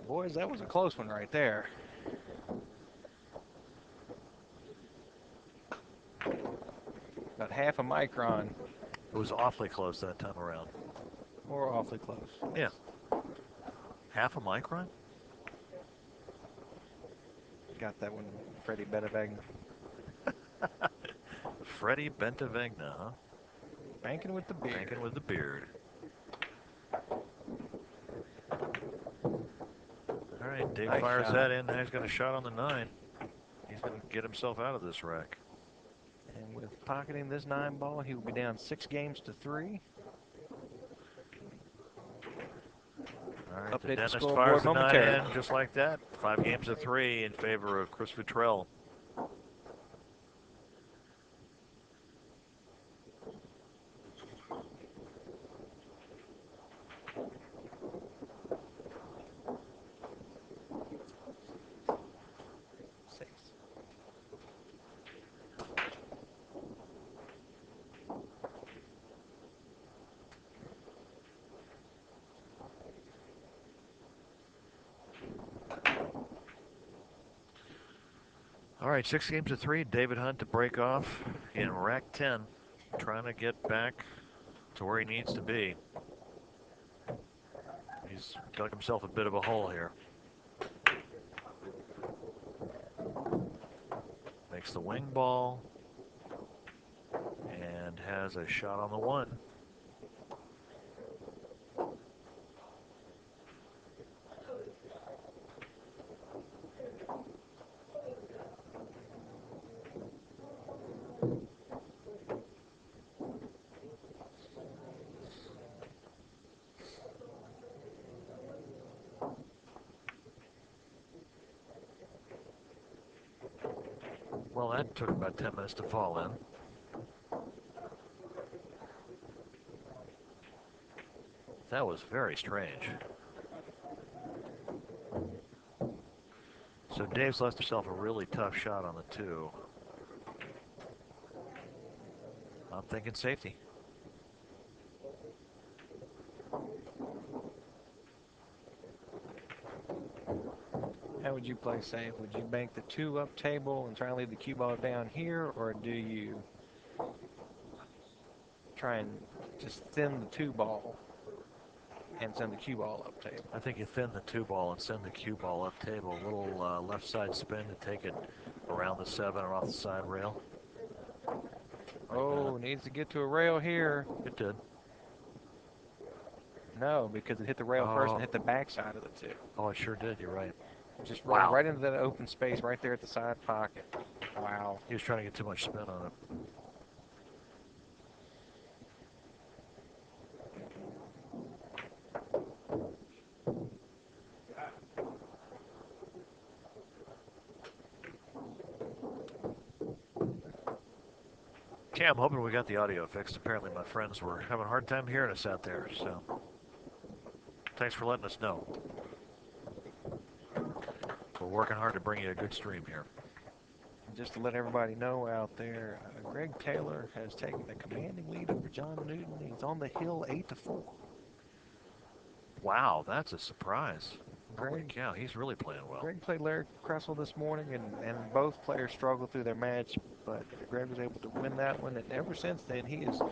Boys, that was a close one right there. About half a micron. It was awfully close that time around. Or awfully close. Yeah. Half a micron? Got that one, Freddie Bettavegna. Freddie Bentavegna, huh? Banking with the beard. Banking with the beard. All right, Dave Nice fires shot. that in. Now he's got a shot on the 9. He's going to get himself out of this wreck. And with pocketing this 9 ball, he will be down 6 games to 3. All right, Update the the dentist scoreboard fires the 9 momentarily. in just like that. 5 games to 3 in favor of Chris Futrell. All right, 6 games to 3. David Hunt to break off in rack 10, trying to get back to where he needs to be. He's dug himself a bit of a hole here. Makes the wing ball and has a shot on the 1. Well, that took about 10 minutes to fall in. That was very strange. So Dave's left himself a really tough shot on the 2. I'm thinking safety. How would you play safe? Would you bank the 2 up table and try and leave the cue ball down here, or do you try and just thin the 2 ball and send the cue ball up table? I think you thin the 2 ball and send the cue ball up table. A little left side spin to take it around the 7 or off the side rail. Oh, needs to get to a rail here. It did. No, because it hit the rail first and hit the backside of the 2. Oh, it sure did. You're right. Just rolled right into that open space right there at the side pocket. Wow. He was trying to get too much spin on it. Yeah, I'm hoping we got the audio fixed. Apparently my friends were having a hard time hearing us out there, so thanks for letting us know. We're working hard to bring you a good stream here. Just to let everybody know out there, Greg Taylor has taken a commanding lead over John Newton. He's on the hill 8-4. Wow, that's a surprise. Greg, holy cow, he's really playing well. Greg played Larry Kressel this morning, and both players struggled through their match, but Greg was able to win that one, and ever since then he has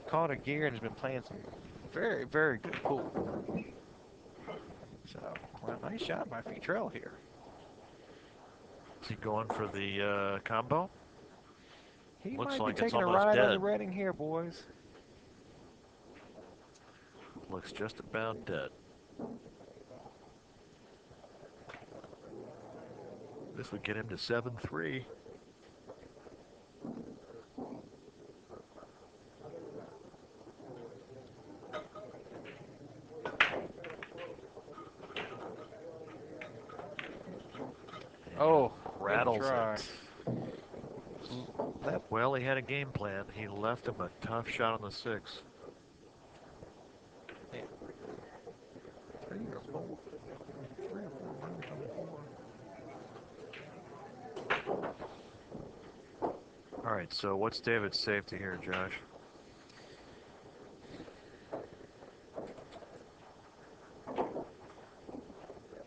caught a gear and has been playing some very, very good pool. So, well, nice shot by Futrell here. Is he going for the combo? He Looks might like be it's taking a almost ride on dead. the Redding here, boys. Looks just about dead. This would get him to 7-3. Oh, rattles it. Well, he had a game plan. He left him a tough shot on the 6. Yeah. 3 or 4. 3 or 4 runners on 4. All right, so what's David's safety here, Josh?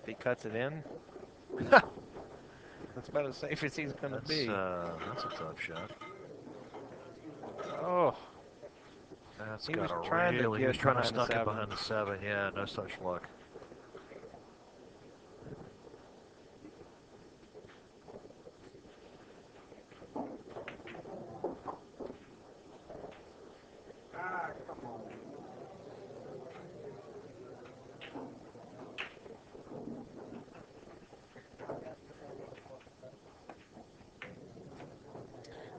If he cuts it in. That's about as safe as he's going to be. That's a tough shot. Oh. That's He got was a trying to really, he get was trying to behind the snuck it 7. behind the 7. Yeah, no such luck.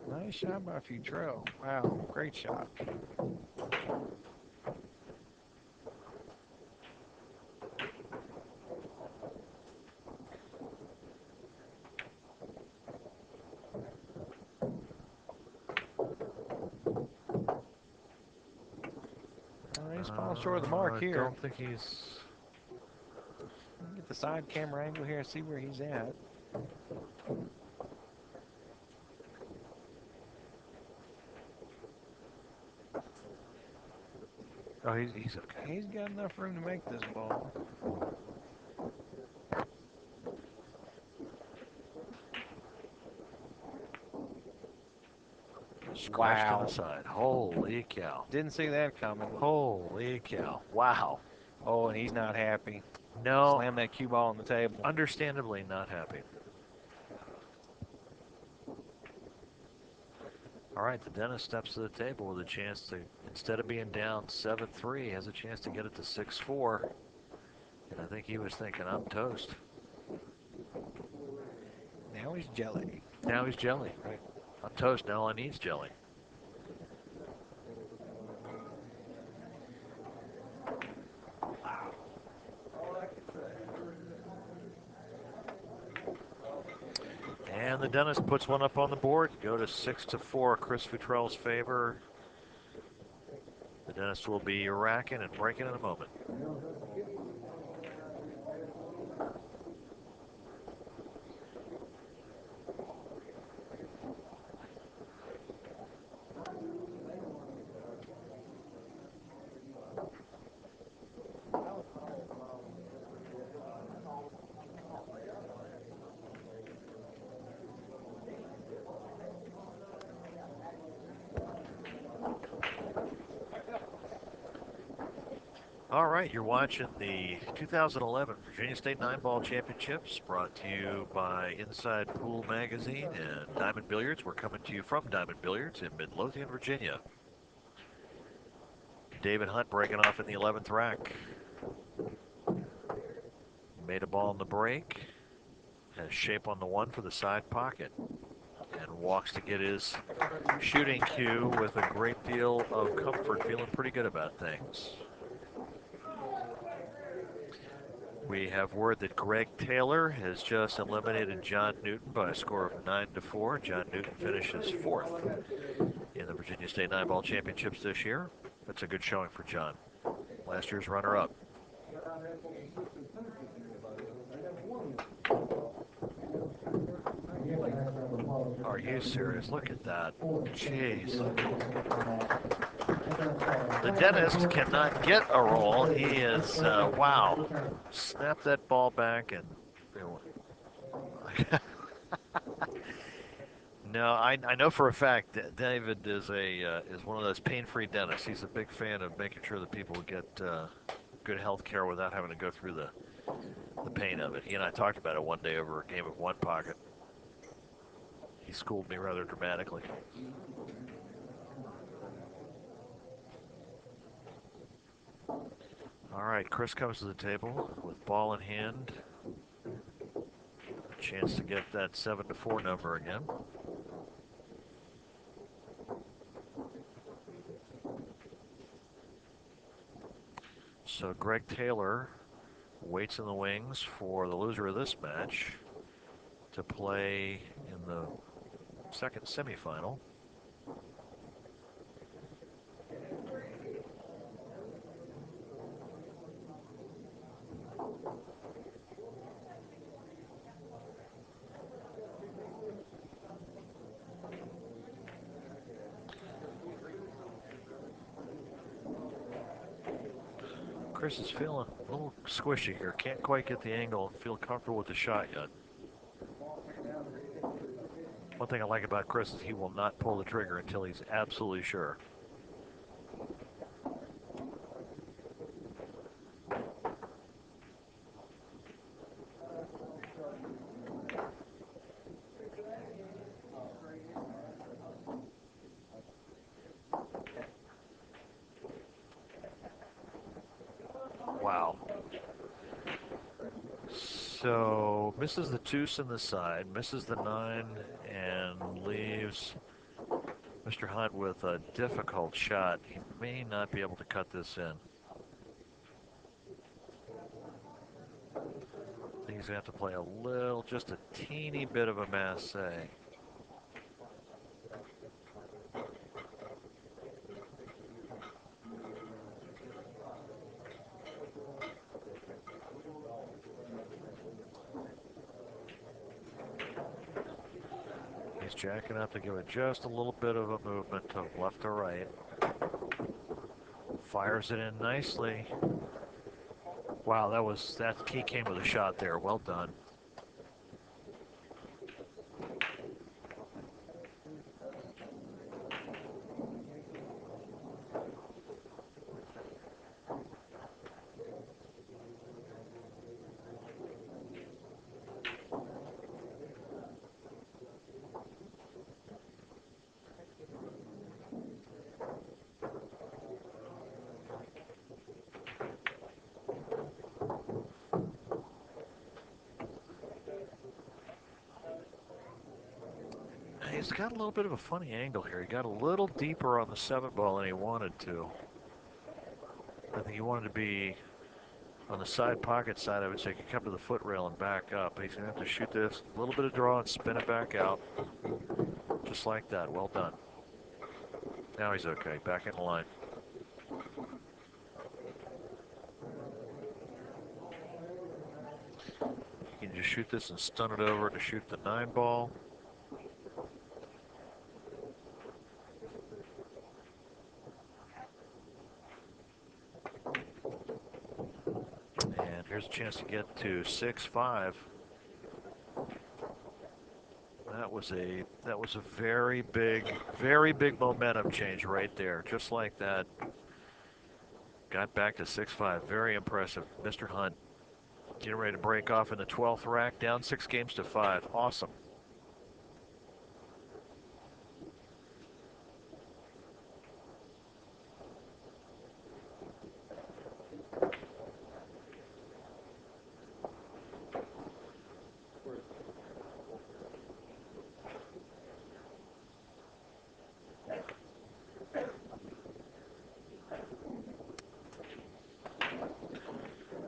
Nice shot by Futrell. Wow, great shot. He's falling short of the mark here. I don't think he's... Get the side camera angle here and see where he's at. Oh, he's okay. He's got enough room to make this ball. Scratched to the side. Holy cow. Didn't see that coming. Holy cow. Wow. Oh, and he's not happy. No. Slam that cue ball on the table. Understandably not happy. All right, the dentist steps to the table with a chance to, instead of being down 7-3, has a chance to get it to 6-4. And I think he was thinking, I'm toast. Now he's jelly. Now he's jelly, right. I'm toast, now all I need is jelly. And the dentist puts one up on the board. Go to 6-4, Chris Futrell's favor. The dentist will be racking and breaking in a moment. All right, you're watching the 2011 Virginia State 9-Ball Championships, brought to you by Inside Pool Magazine and Diamond Billiards. We're coming to you from Diamond Billiards in Midlothian, Virginia. David Hunt breaking off in the 11th rack. Made a ball in the break. Has shape on the 1 for the side pocket. And walks to get his shooting cue with a great deal of comfort, feeling pretty good about things. We have word that Greg Taylor has just eliminated John Newton by a score of 9-4. John Newton finishes 4th in the Virginia State 9-Ball Championships this year. That's a good showing for John. Last year's runner-up. Are you serious? Look at that. Jeez. The dentist cannot get a roll. He is, wow. Snap that ball back and... No, I know for a fact that David is one of those pain-free dentists. He's a big fan of making sure that people get good health care without having to go through the pain of it. He and I talked about it one day over a game of one pocket. He schooled me rather dramatically. All right, Chris comes to the table with ball in hand. A chance to get that 7-4 number again. So Greg Taylor waits in the wings for the loser of this match to play in the second semifinal. Chris is feeling a little squishy here. Can't quite get the angle and feel comfortable with the shot yet. One thing I like about Chris is he will not pull the trigger until he's absolutely sure. Wow. So misses the deuce in the side, misses the 9, and leaves Mr. Hunt with a difficult shot. He may not be able to cut this in. I think he's going to have to play a little, just a teeny bit of a masse. He's jacking up to give it just a little bit of a movement to left to right. Fires it in nicely. Wow, that he came with a shot there. Well done. He's got a little bit of a funny angle here. He got a little deeper on the 7 ball than he wanted to. I think he wanted to be on the side pocket side. I would say he could come to the foot rail and back up. He's going to have to shoot this, a little bit of draw and spin it back out. Just like that. Well done. Now he's okay. Back in the line. He can just shoot this and stun it over to shoot the 9 ball. And here's a chance to get to 6-5. That was a very big momentum change right there. Just like that. Got back to 6-5. Very impressive. Mr. Hunt getting ready to break off in the 12th rack, down 6 games to 5. Awesome.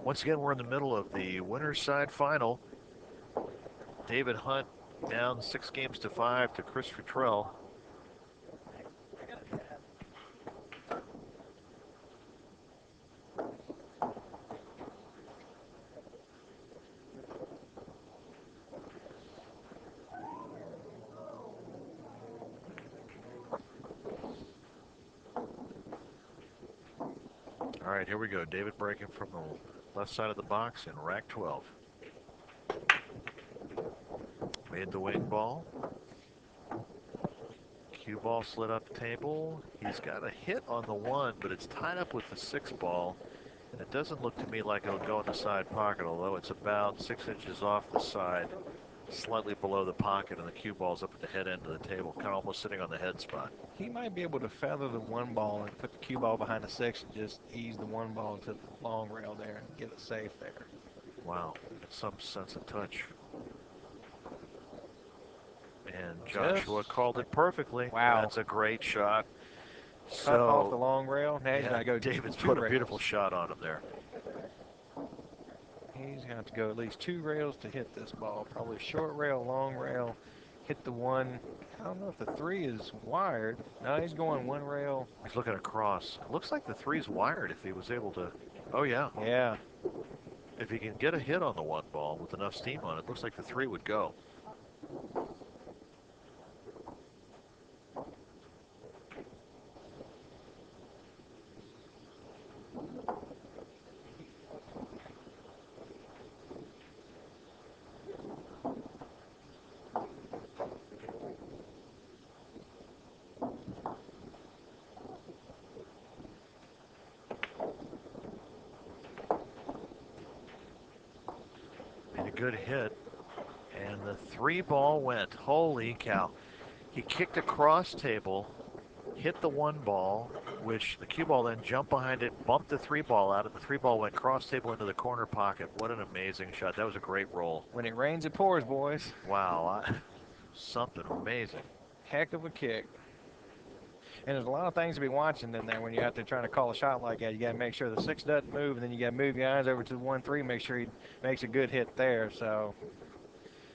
Once again, we're in the middle of the winner's side final. David Hunt down 6 games to 5 to Chris Futrell. All right, here we go. David breaking from the left side of the box in rack 12. Made the wing ball. Cue ball slid up the table. He's got a hit on the 1, but it's tied up with the 6 ball. And it doesn't look to me like it'll go in the side pocket, although it's about 6 inches off the side, slightly below the pocket, and the cue ball's up at the head end of the table, kind of almost sitting on the head spot. He might be able to feather the 1 ball and put the cue ball behind the 6 and just ease the 1 ball to the long rail there and get it safe there. Wow, some sense of touch. And Joshua called it perfectly. Wow. That's a great shot. Cut off the long rail. Now he's going to go David's 2 put rails. a beautiful shot on him there. He's going to have to go at least 2 rails to hit this ball. Probably short rail, long rail. Hit the 1. I don't know if the 3 is wired. No, he's going 1 rail. He's looking across. It looks like the 3's wired if he was able to. Oh, yeah. Yeah. If he can get a hit on the 1 ball with enough steam on it, looks like the 3 would go. good hit. And the 3-ball went. Holy cow. He kicked across table, hit the 1-ball, which the cue ball then jumped behind it, bumped the 3-ball out, and the 3-ball went cross table into the corner pocket. What an amazing shot. That was a great roll. When it rains, it pours, boys. Wow. Something amazing. Heck of a kick. And there's a lot of things to be watching in there when you're out there trying to call a shot like that. You got to make sure the 6 doesn't move, and then you got to move your eyes over to the 1-3, make sure he makes a good hit there. So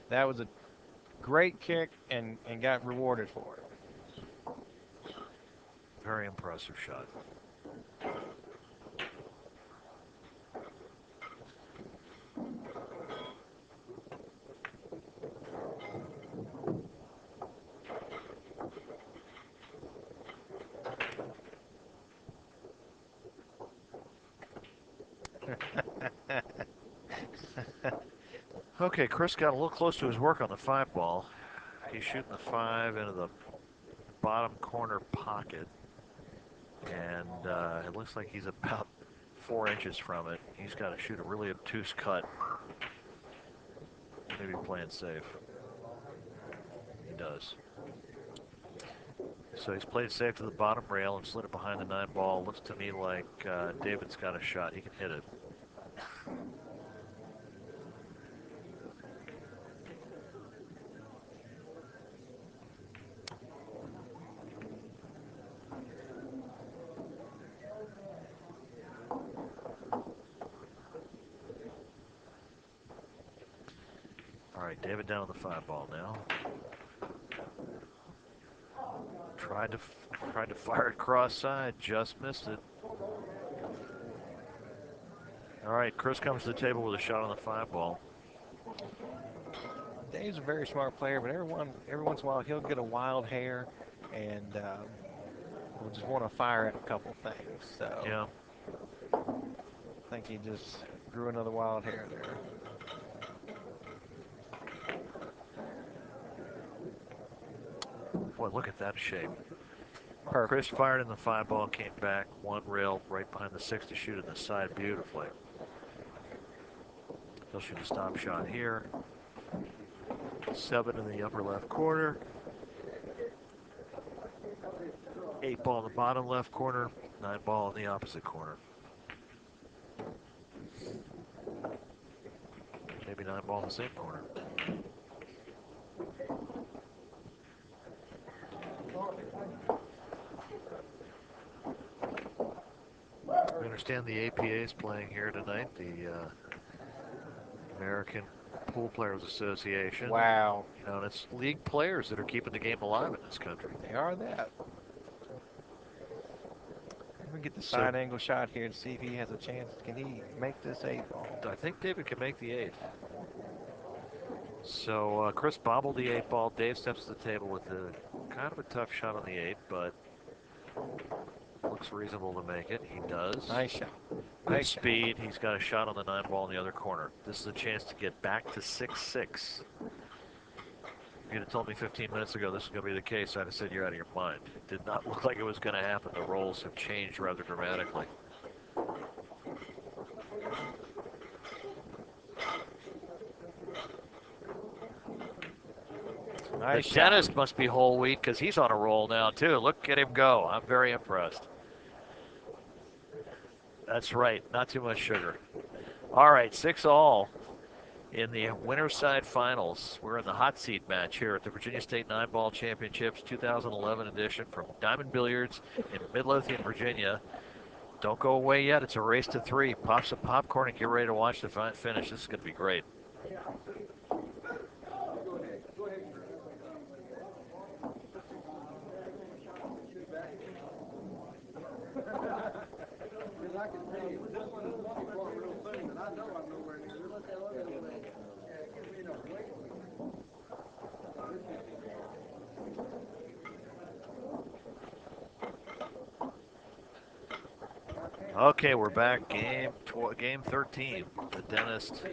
that was a great kick and got rewarded for it. Very impressive shot. Okay, Chris got a little close to his work on the 5-ball. He's shooting the 5 into the bottom corner pocket. And it looks like he's about 4 inches from it. He's got to shoot a really obtuse cut. Maybe playing safe. He does. So he's played safe to the bottom rail and slid it behind the 9-ball. Looks to me like David's got a shot. He can hit it. All right, David down on the 5-ball now. Tried to fire it cross side, just missed it. All right, Chris comes to the table with a shot on the 5-ball. Dave's a very smart player, but every once in a while he'll get a wild hair and will just want to fire at a couple things. So yeah, I think he just grew another wild hair there. Boy, look at that shape. Perfect. Chris fired in the 5-ball, came back, 1 rail right behind the 6 to shoot in the side beautifully. He'll shoot a stop shot here. 7 in the upper left corner. 8-ball in the bottom left corner. 9-ball in the opposite corner. Maybe 9-ball in the same corner. I understand the APA is playing here tonight, the American Pool Players Association. Wow. You know, and it's league players that are keeping the game alive in this country. They are that. Let me get the side angle shot here to see if he has a chance. Can he make this 8-ball? I think David can make the 8. So Chris bobbled the 8-ball. Dave steps to the table with a kind of a tough shot on the 8, but looks reasonable to make it. He does. Nice shot. Good Nice speed. He's got a shot on the 9-ball in the other corner. This is a chance to get back to 6-6. If you'd have told me 15 minutes ago this was going to be the case, I'd have said you're out of your mind. It did not look like it was going to happen. The rolls have changed rather dramatically. Nice the dentist must be whole wheat because he's on a roll now, too. Look at him go. I'm very impressed. That's right. Not too much sugar. All right, 6-all. In the winner's side finals, we're in the hot seat match here at the Virginia State 9-Ball Championships 2011 edition from Diamond Billiards in Midlothian, Virginia. Don't go away yet. It's a race to 3. Pop some popcorn and get ready to watch the finish. This is going to be great. Okay, we're back. Game 13. The dentist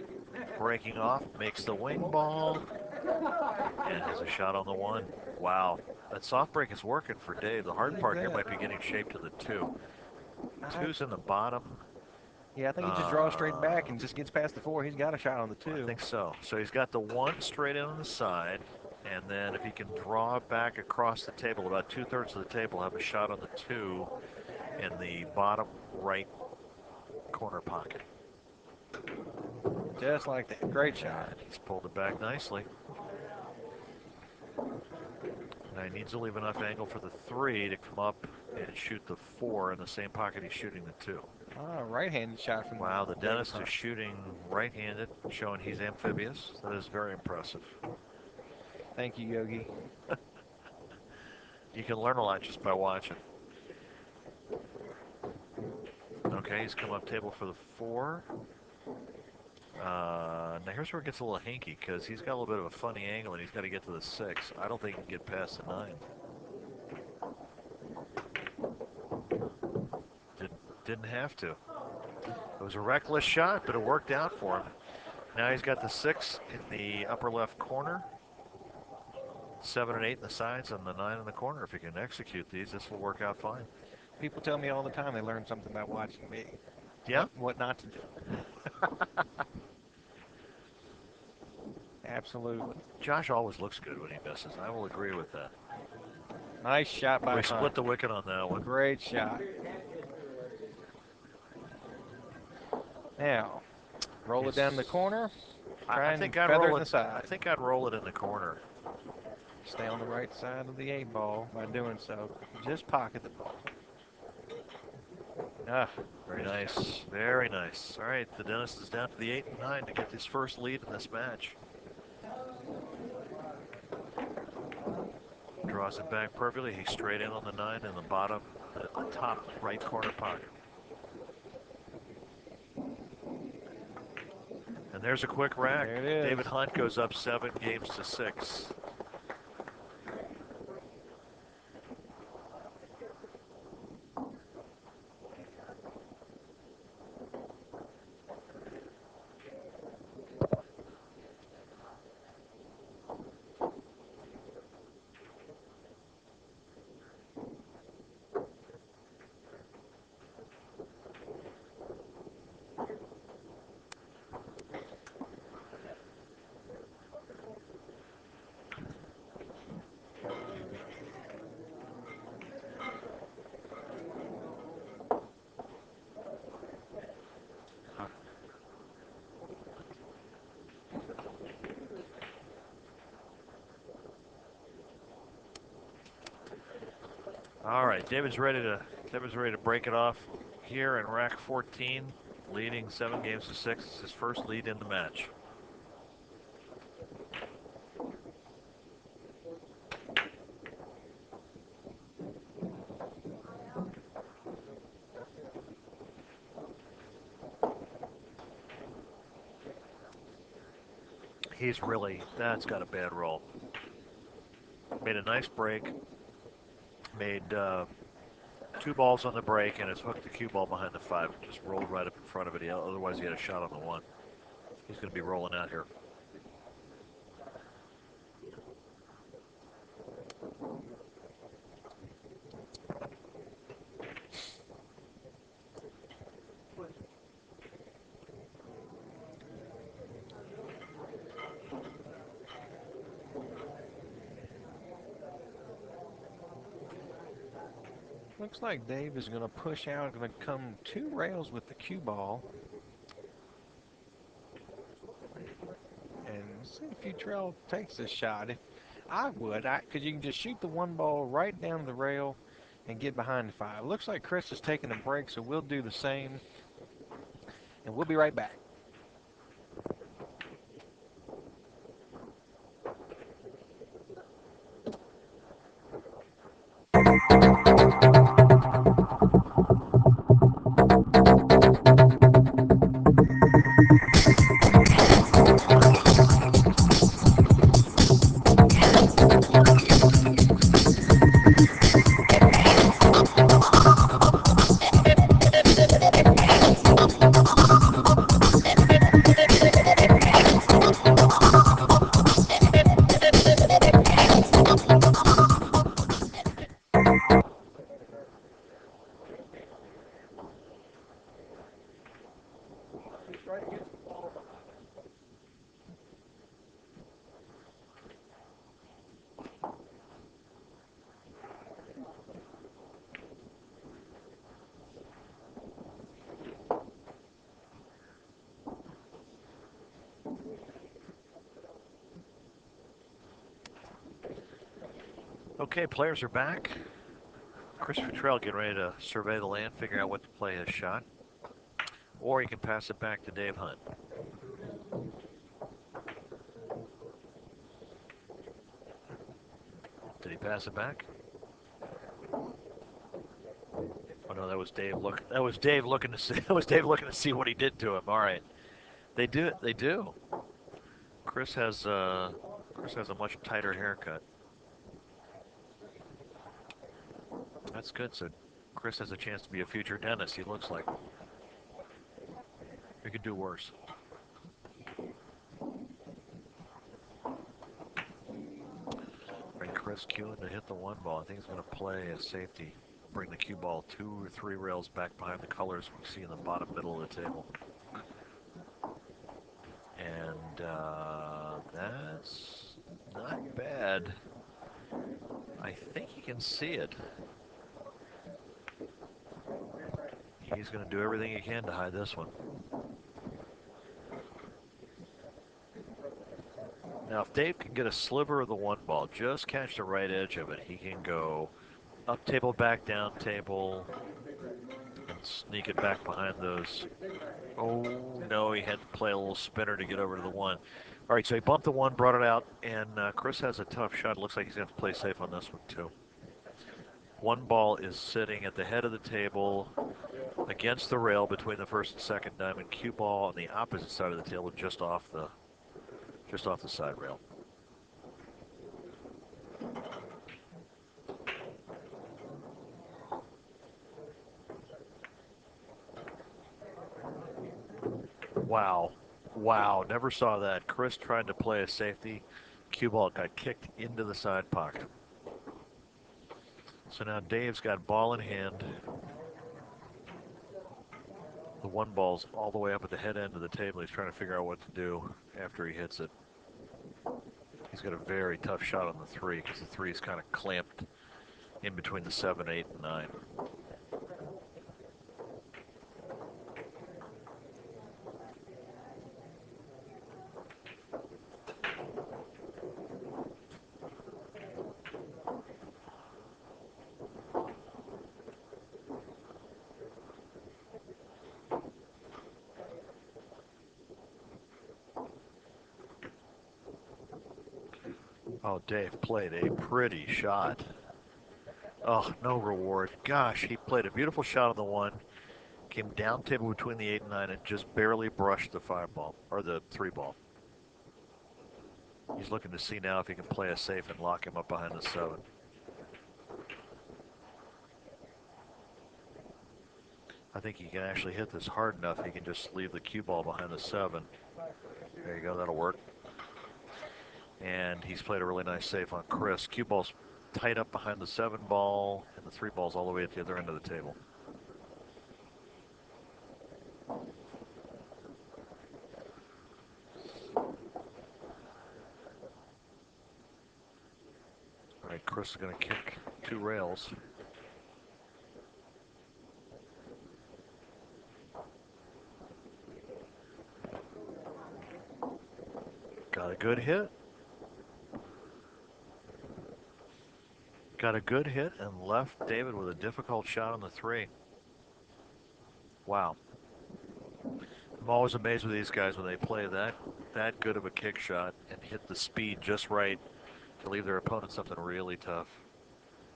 breaking off, makes the wing ball, and has a shot on the 1. Wow, that soft break is working for Dave. The hard part here might be getting shaped to the 2. 2's in the bottom Yeah, I think he just draws straight back and just gets past the 4. He's got a shot on the 2. I think so. So he's got the 1 straight in on the side, and then if he can draw back across the table, about 2/3 of the table, have a shot on the 2 in the bottom right corner pocket. Just like that. Great shot. He's pulled it back nicely. Now he needs to leave enough angle for the 3 to come up and shoot the 4 in the same pocket he's shooting the 2. Right-handed shot from Wow, the dentist David is shooting right-handed, showing he's amphibious. That is very impressive. Thank you, Yogi. You can learn a lot just by watching. Okay, he's come up table for the 4. Now here's where it gets a little hinky because he's got a little bit of a funny angle and he's got to get to the 6. I don't think he can get past the 9. Didn't have to. It was a reckless shot, but it worked out for him. Now he's got the 6 in the upper left corner, 7 and 8 in the sides, and the 9 in the corner. If he can execute these, this will work out fine. People tell me all the time they learn something about watching me. Yeah? What not to do. Absolutely. Josh always looks good when he misses. I will agree with that. Nice shot by We Hunt. split the wicket on that one. Great shot. Now, roll it down the corner. Try and feather it in the side. I think I'd roll it in the corner. Stay on the right side of the 8 ball by doing so. Just pocket the ball. Very nice. Very nice. All right, the dentist is down to the 8 and 9 to get his first lead in this match. Draws it back perfectly. He's straight in on the 9 in the bottom, the top right corner pocket. And there's a quick rack. There it is. David Hunt goes up 7 games to 6. All right, David's ready to break it off here in rack 14, leading 7 games to 6. It's his first lead in the match. That's got a bad roll. Made a nice break. Made 2 balls on the break and has hooked the cue ball behind the 5. Just rolled right up in front of it. Otherwise, he had a shot on the 1. He's going to be rolling out here. Looks like Dave is going to push out, going to come 2 rails with the cue ball. And see if Futrell takes this shot. If I would, because you can just shoot the 1 ball right down the rail and get behind the 5. Looks like Chris is taking a break, so we'll do the same. And we'll be right back. Okay, players are back. Chris Futrell getting ready to survey the land, figure out what to play his shot. Or he can pass it back to Dave Hunt. Did he pass it back? Oh no, that was Dave looking. That was Dave looking to see. That was Dave looking to see what he did to him. All right, they do. They do. Chris has a much tighter haircut. That's good. So Chris has a chance to be a future dentist. He looks like. He could do worse. Right, Chris queuing to hit the one ball. I think he's going to play a safety. Bring the cue ball 2 or 3 rails back behind the colors we see in the bottom middle of the table. And that's not bad. I think he can see it. He's going to do everything he can to hide this one. Now, if Dave can get a sliver of the one ball, just catch the right edge of it, he can go up table, back down table, and sneak it back behind those. Oh, no, he had to play a little spinner to get over to the one. All right, so he bumped the one, brought it out, and Chris has a tough shot. Looks like he's going to have to play safe on this one, too. One ball is sitting at the head of the table against the rail between the first and second diamond. Cue ball on the opposite side of the table, just off the side rail. Wow. Wow, never saw that. Chris tried to play a safety. Cue ball got kicked into the side pocket. So now Dave's got ball in hand. The one ball's all the way up at the head end of the table. He's trying to figure out what to do after he hits it. He's got a very tough shot on the 3 because the 3 is kind of clamped in between the 7, 8, and 9. Oh, Dave played a pretty shot. Oh, no reward. Gosh, he played a beautiful shot on the 1. Came down table between the 8 and 9 and just barely brushed the 5 ball, or the 3 ball. He's looking to see now if he can play a safe and lock him up behind the 7. I think he can actually hit this hard enough. He can just leave the cue ball behind the 7. There you go, that'll work. And he's played a really nice safe on Chris. Cue ball's tight up behind the 7 ball, and the 3 ball's all the way at the other end of the table. All right, Chris is going to kick 2 rails. Got a good hit. Got a good hit and left David with a difficult shot on the 3. Wow. I'm always amazed with these guys when they play that good of a kick shot and hit the speed just right to leave their opponent something really tough.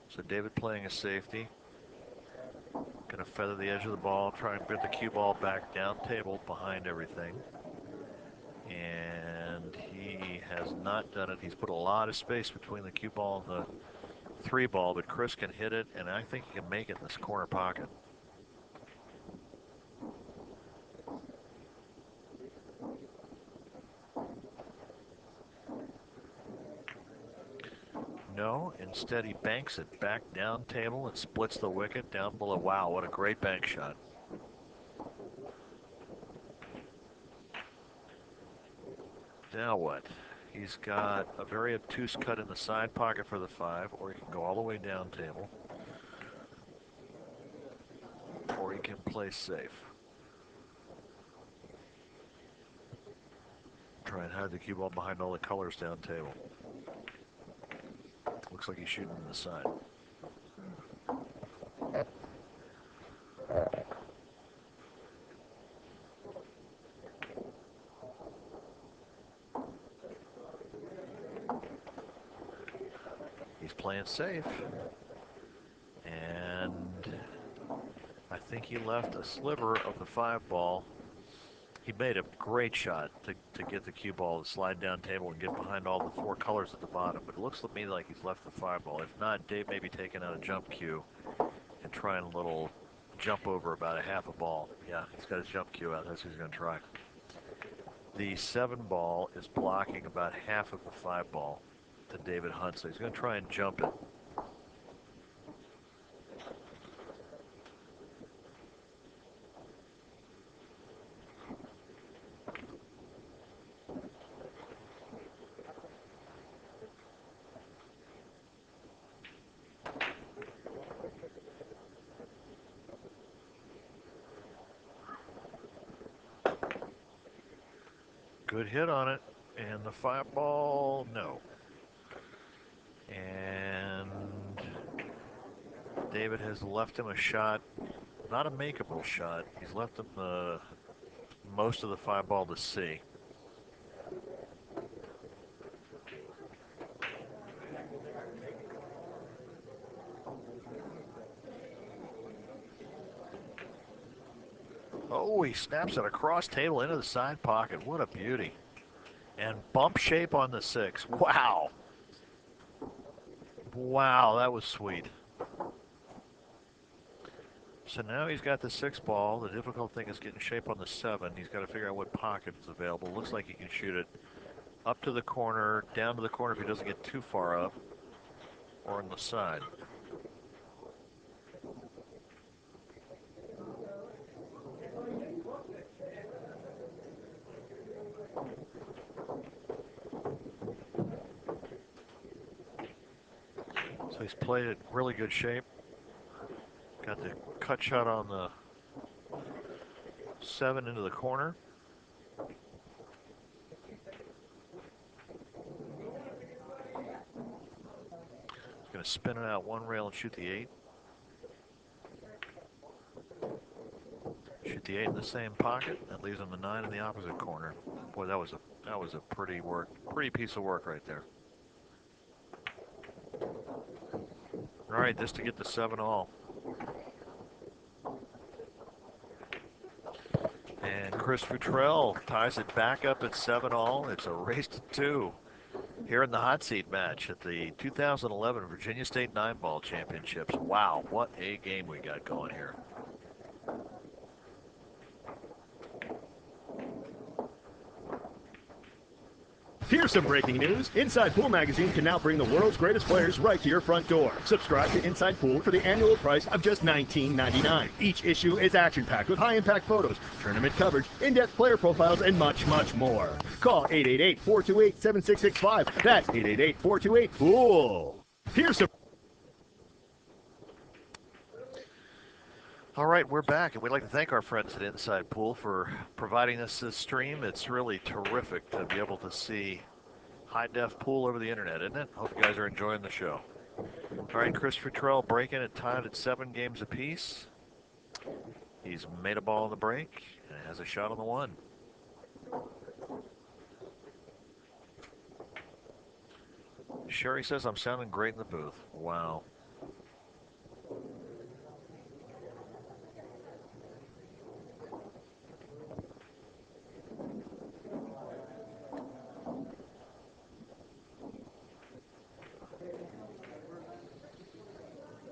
So David playing a safety. Gonna feather the edge of the ball, try and get the cue ball back down table behind everything. And he has not done it. He's put a lot of space between the cue ball and the 3 ball, but Chris can hit it, and I think he can make it in this corner pocket. No, instead he banks it back down table and splits the wicket down below. Wow, what a great bank shot. Now what? He's got a very obtuse cut in the side pocket for the 5, or he can go all the way down table, or he can play safe. Try and hide the cue ball behind all the colors down table. Looks like he's shooting in the side. He's playing safe. And I think he left a sliver of the 5 ball. He made a great shot to get the cue ball to slide down table and get behind all the 4 colors at the bottom. But it looks to me like he's left the 5 ball. If not, Dave may be taking out a jump cue and trying a little jump over about a half a ball. Yeah, he's got his jump cue out. That's what he's going to try. The 7 ball is blocking about half of the 5 ball to David Hunt, so he's going to try and jump it. Good hit on it, and the 5 ball, no. And David has left him a shot, not a makeable shot. He's left him most of the 5 ball to see. Oh, he snaps it across table into the side pocket. What a beauty. And bump shape on the 6. Wow. Wow, that was sweet. So now he's got the 6 ball. The difficult thing is getting shape on the 7. He's got to figure out what pocket is available. Looks like he can shoot it up to the corner, down to the corner if he doesn't get too far up, or on the side. So he's played it really good shape. Got the cut shot on the 7 into the corner. He's going to spin it out one rail and shoot the 8. Shoot the 8 in the same pocket. That leaves him the 9 in the opposite corner. Boy, that was a pretty piece of work right there. All right, this to get the 7 all. And Chris Futrell ties it back up at 7 all. It's a race to 2 here in the hot seat match at the 2011 Virginia State 9-ball championships. Wow, what a game we got going here. Here's some breaking news. Inside Pool Magazine can now bring the world's greatest players right to your front door. Subscribe to Inside Pool for the annual price of just $19.99. Each issue is action-packed with high-impact photos, tournament coverage, in-depth player profiles, and much, much more. Call 888-428-7665. That's 888-428-POOL. Here's some... All right, we're back, and we'd like to thank our friends at Inside Pool for providing us this stream. It's really terrific to be able to see high-def pool over the internet, isn't it? Hope you guys are enjoying the show. All right, Chris Futrell breaking it, tied at 7 games apiece. He's made a ball on the break and has a shot on the 1. Sherry says, I'm sounding great in the booth. Wow.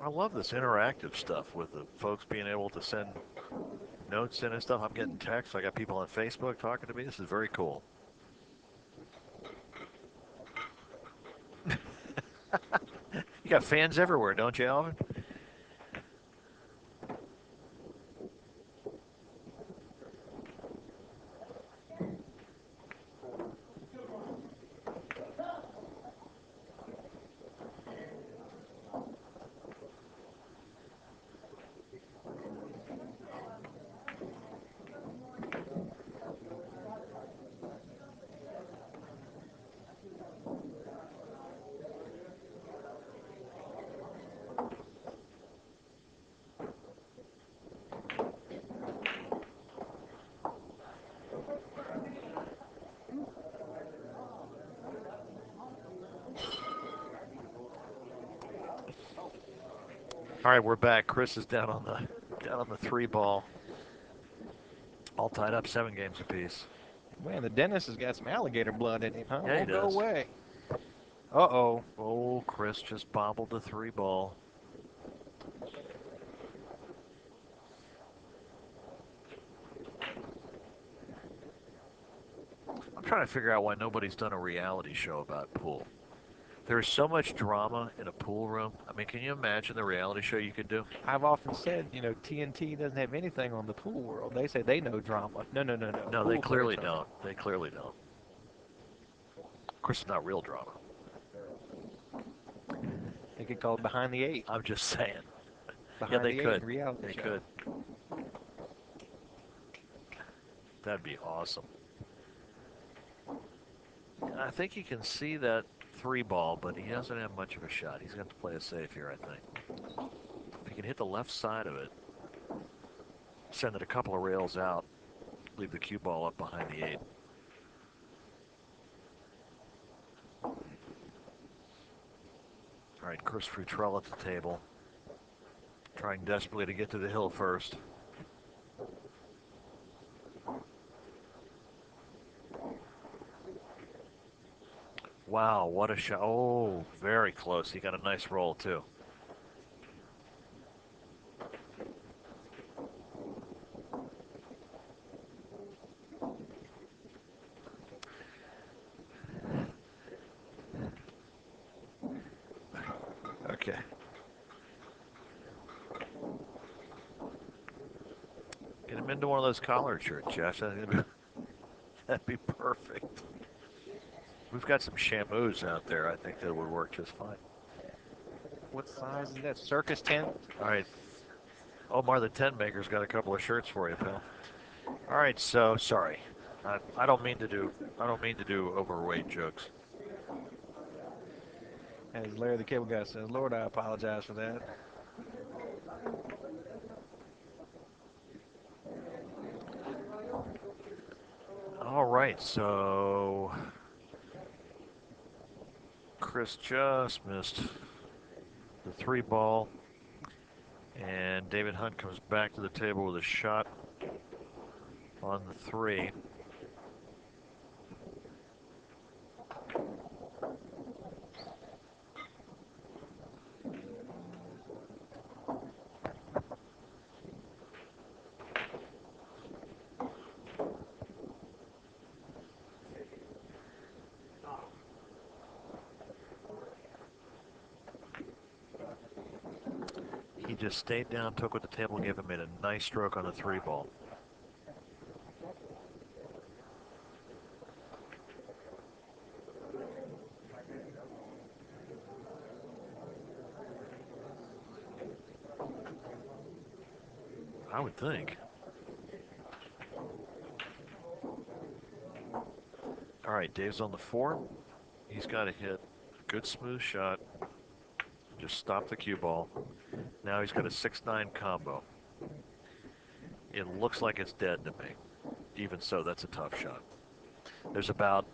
I love this interactive stuff with the folks being able to send notes in and stuff. I'm getting texts. I got people on Facebook talking to me. This is very cool. You got fans everywhere, don't you, Alvin? All right, we're back. Chris is down on the 3 ball. All tied up, 7 games apiece. Man, the dentist has got some alligator blood in him, huh? Yeah, he Won't go does. away. Uh-oh. Oh, Chris just bobbled the 3 ball. I'm trying to figure out why nobody's done a reality show about pool. There's so much drama in a pool room. I mean, can you imagine the reality show you could do? I've often said, TNT doesn't have anything on the pool world. They say they know drama. No. No, Pool they clearly players don't. They clearly don't. Of course, it's not real drama. They could call it Behind the Eight. I'm just saying. Behind they the could. Eight reality They show. could. That'd be awesome. I think you can see that 3 ball, but he doesn't have much of a shot. He's got to play it safe here, I think. If he can hit the left side of it, send it a couple of rails out, leave the cue ball up behind the 8. All right, Chris Futrell at the table, trying desperately to get to the hill first. Wow, what a shot. Oh, very close. He got a nice roll, too. Okay. Get him into one of those collared shirts, Josh. That'd be perfect. We've got some Shamus out there. I think that would work just fine. What size is that? Circus tent? All right. Omar the tent maker's got a couple of shirts for you, pal. All right, so sorry. I don't mean to do overweight jokes. As Larry the Cable Guy says, Lord, I apologize for that. All right, so Chris just missed the 3 ball, and David Hunt comes back to the table with a shot on the 3. He just stayed down, took what the table gave him, made a nice stroke on the 3 ball. I would think. All right, Dave's on the 4. He's got to hit a good smooth shot. Just stop the cue ball. Now he's got a 6-9 combo. It looks like it's dead to me. Even so, that's a tough shot. There's about,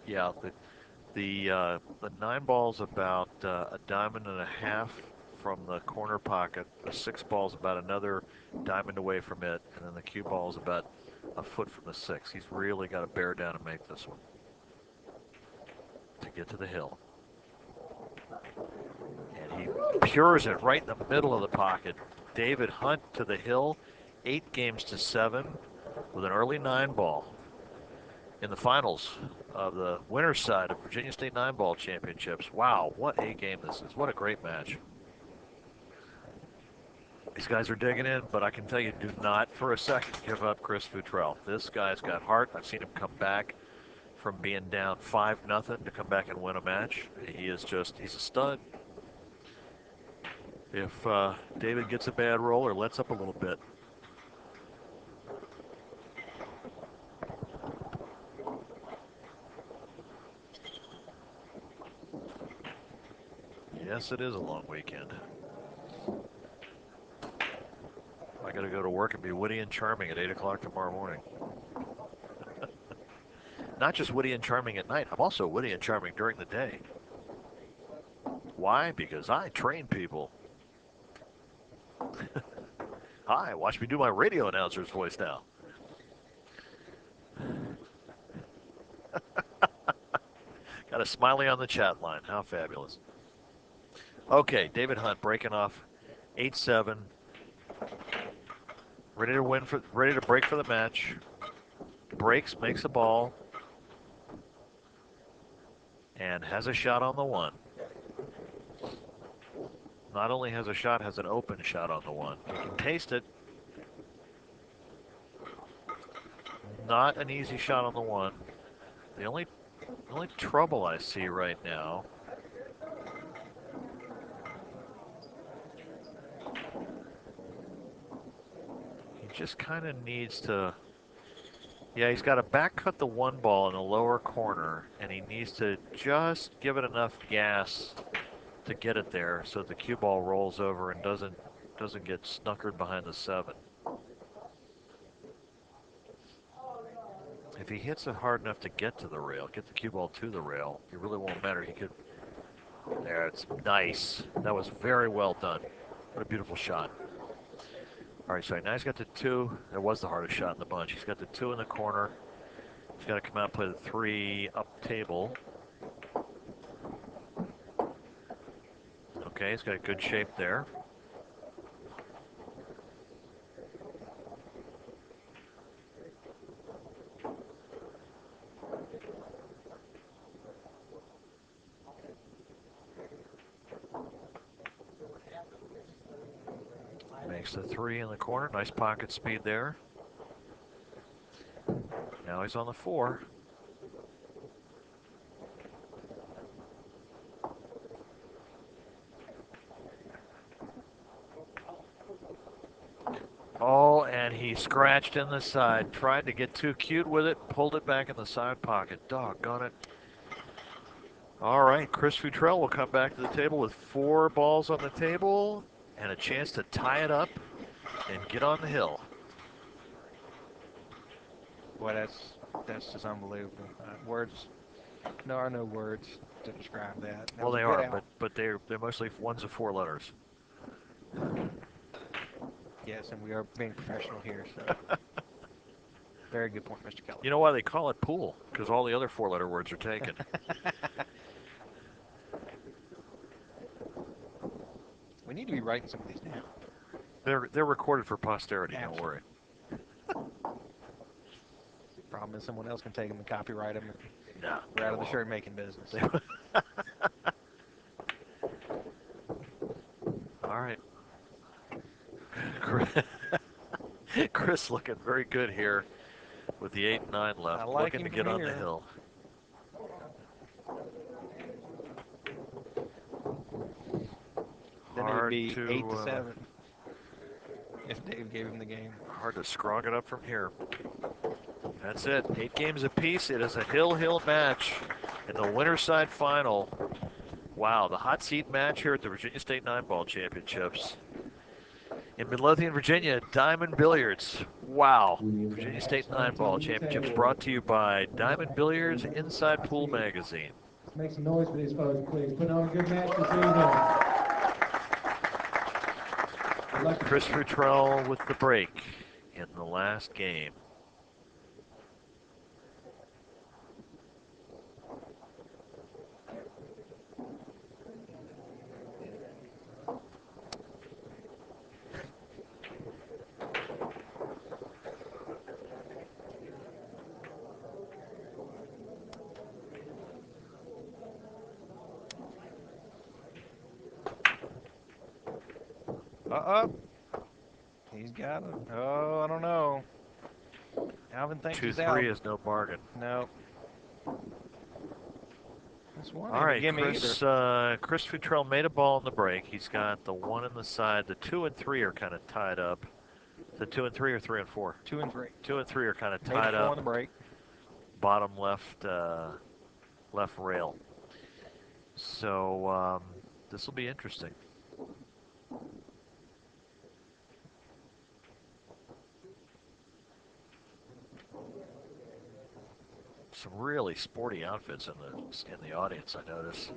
the 9 ball's about a diamond and a half from the corner pocket. The 6 ball's about another diamond away from it, and then the cue ball's about a foot from the 6. He's really got to bear down and make this one to get to the hill. And he pures it right in the middle of the pocket. David Hunt to the hill, 8 games to 7 with an early 9 ball in the finals of the winner's side of Virginia State 9 ball championships. Wow, what a game this is. What a great match. These guys are digging in, but I can tell you, do not for a second give up Chris Futrell. This guy's got heart. I've seen him come back from being down 5-0 to come back and win a match. He's a stud. If David gets a bad roll or lets up a little bit, yes, it is a long weekend. I got to go to work and be witty and charming at 8 o'clock tomorrow morning. Not just witty and charming at night, I'm also witty and charming during the day. Why? Because I train people. Hi, watch me do my radio announcer's voice now. Got a smiley on the chat line. How fabulous. Okay, David Hunt breaking off 8-7. Ready to break for the match. Breaks, makes a ball, and has a shot on the one. Not only has a shot, has an open shot on the one. You can taste it. Not an easy shot on the one. The only trouble I see right now he just kind of needs to. Yeah, he's got to back cut the one ball in the lower corner, and he needs to just give it enough gas to get it there so that the cue ball rolls over and doesn't get snookered behind the 7. If he hits it hard enough to get to the rail, get the cue ball to the rail, it really won't matter. He could. There, it's nice. That was very well done. What a beautiful shot. All right, so now he's got the 2. That was the hardest shot in the bunch. He's got the 2 in the corner. He's got to come out and play the 3 up table. Okay, he's got a good shape there. Makes the 3 in the corner. Nice pocket speed there. Now he's on the 4. Oh, and he scratched in the side. Tried to get too cute with it. Pulled it back in the side pocket. Doggone it. All right, Chris Futrell will come back to the table with 4 balls on the table and a chance to tie it up and get on the hill. Boy, that's just unbelievable. There are no words to describe that. Well, they are, but they're mostly ones of 4 letters. Yes, and we are being professional here, so. Very good point, Mr. Keller. You know why they call it pool? Because all the other 4-letter words are taken. We need to be writing some of these down. They're recorded for posterity. Absolutely. Don't worry. Problem is, someone else can take them and copyright them. No, we're out of the shirt making business. All right. Chris looking very good here with the 8 and 9 left. I like looking him to get on here. the hill. Then it would be 8-7 if Dave gave him the game. Hard to scrog it up from here. That's it. 8 games apiece. It is a hill match in the winter side final. Wow, the hot seat match here at the Virginia State 9-Ball Championships. In Midlothian, Virginia, Diamond Billiards. Wow. Virginia State 9-Ball Championships brought to you by Diamond Billiards Inside Pool Magazine. Let's make some noise for these folks, please. Put on a good match this evening. Chris Futrell with the break in the last game. He's got it. Oh, I don't know. Alvin thinks he's out. 2-3 is no bargain. No. All right, Chris Futrell made a ball in the break. He's got the 1 in the side. The 2 and 3 are kind of tied up. The 2 and 3 or 3 and 4? 2 and 3. 2 and 3 are kind of Made tied 4 up. on the break. Bottom left rail. So this will be interesting. Some really sporty outfits in the audience, I notice.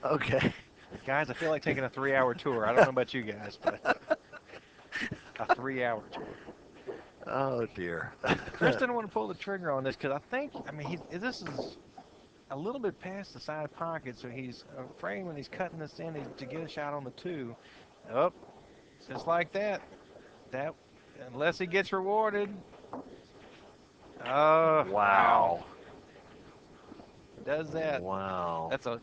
Okay. Guys, I feel like taking a 3-hour tour. I don't know about you guys, but a 3-hour tour. Oh dear. Chris didn't want to pull the trigger on this because I mean, this is a little bit past the side pocket, so he's afraid when he's cutting this in to get a shot on the 2. Oh, just like that. Unless he gets rewarded. Oh, Wow. Does that. Wow. That's a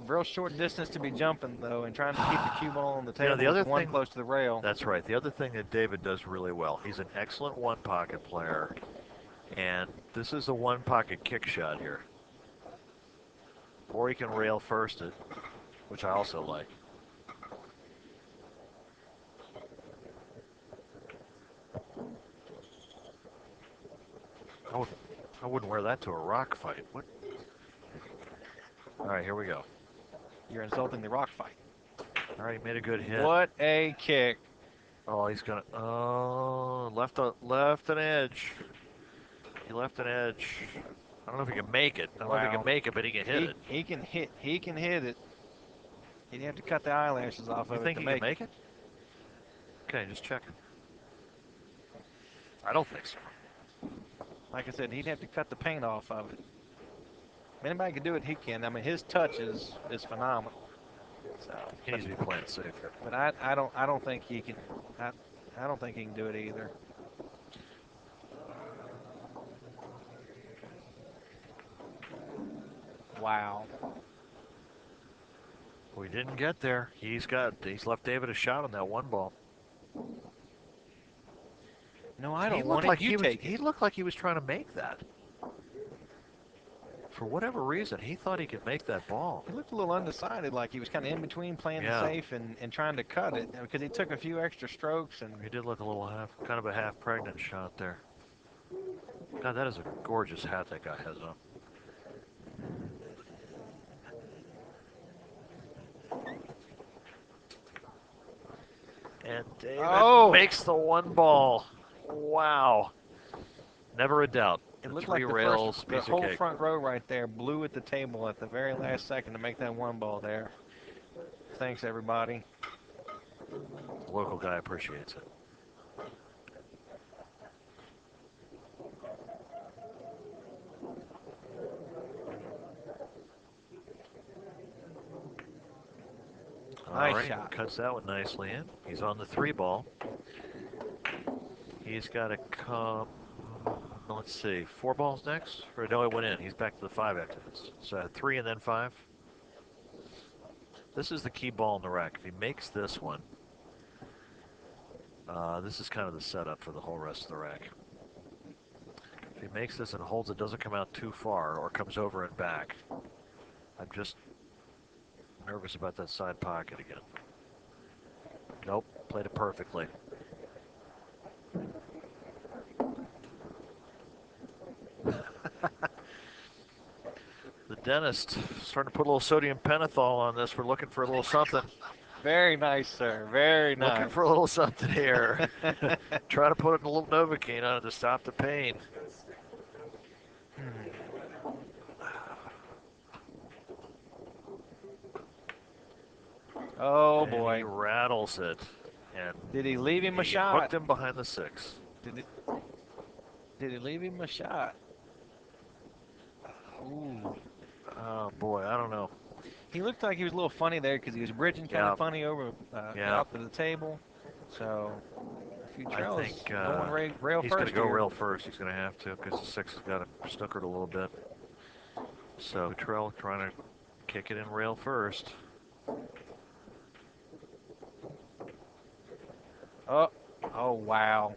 real short distance to be jumping, though, and trying to keep the cue ball on the You know, table the other with one thing, close to the rail. that's right. The other thing that David does really well, he's an excellent one-pocket player, and this is a one-pocket kick shot here. Or he can rail first it, which I also like. I wouldn't wear that to a rock fight. What? All right, here we go. You're insulting the rock fight. All right, he made a good hit. What a kick. Oh, he's gonna. Oh, left an edge. He left an edge. I don't know if he can make it. I don't know if he can make it, but he can hit it. He can hit. He can hit it. He'd have to cut the eyelashes off You of it think to he can make make it? Okay, just checking. I don't think so. Like I said, he'd have to cut the paint off of it. If anybody can do it, he can. I mean, his touch is phenomenal. So He needs to be playing safe here. But I don't think he can. I don't think he can do it either. Wow. We didn't get there. He's left David a shot on that one ball. No, I don't want it. You take it. He looked like he was trying to make that. For whatever reason, he thought he could make that ball. He looked a little undecided, like he was kind of in between playing the safe and trying to cut it, because he took a few extra strokes. And he did look a little kind of a half-pregnant shot there. God, that is a gorgeous hat that guy has on. And David makes the one ball. Wow. Never a doubt. It looked like the whole front row right there blew at the table at the very last second to make that one ball there. Thanks, everybody. The local guy appreciates it. Nice shot. Cuts that one nicely in. He's on the 3 ball. He's got to come, let's see, 4 balls next? Or no, it went in. He's back to the 5 after this. So 3 and then 5. This is the key ball in the rack. If he makes this one, this is kind of the setup for the whole rest of the rack. If he makes this and holds it, doesn't come out too far or comes over and back. I'm just nervous about that side pocket again. Nope, played it perfectly. The dentist starting to put a little sodium pentothal on this. We're looking for a little something. Very nice, sir. Very nice. Looking for a little something here. Try to put a little Novocaine on it to stop the pain. Oh, boy. He rattles it. And did he leave him a shot? He hooked him behind the 6. Did he leave him a shot? Ooh. Oh, boy, I don't know. He looked like he was a little funny there because he was bridging kind of funny over out to the table. So, Futrell is going rail he's first. He's going to go rail first. He's going to have to because the 6 has got him snookered a little bit. So, Futrell trying to kick it in rail first. Oh, wow.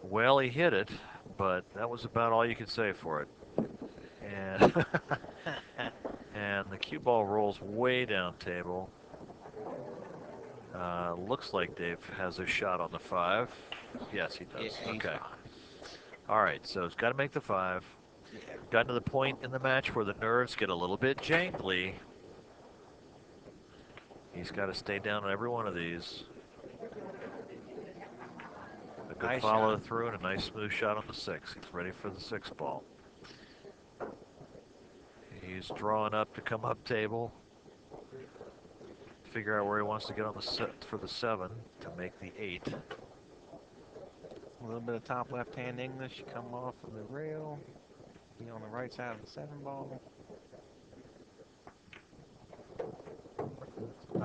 Well, he hit it, but that was about all you could say for it. And and the cue ball rolls way down table. Looks like Dave has a shot on the 5. Yes, he does. Yeah, okay. All right, so he's got to make the 5. Gotten to the point in the match where the nerves get a little bit jangly. He's got to stay down on every one of these. A good Nice follow shot. through and a nice smooth shot on the 6. He's ready for the 6 ball. He's drawing up to come up table. Figure out where he wants to get on the set for the 7 to make the 8. A little bit of top left-hand English. Come off of the rail. Be on the right side of the 7 ball.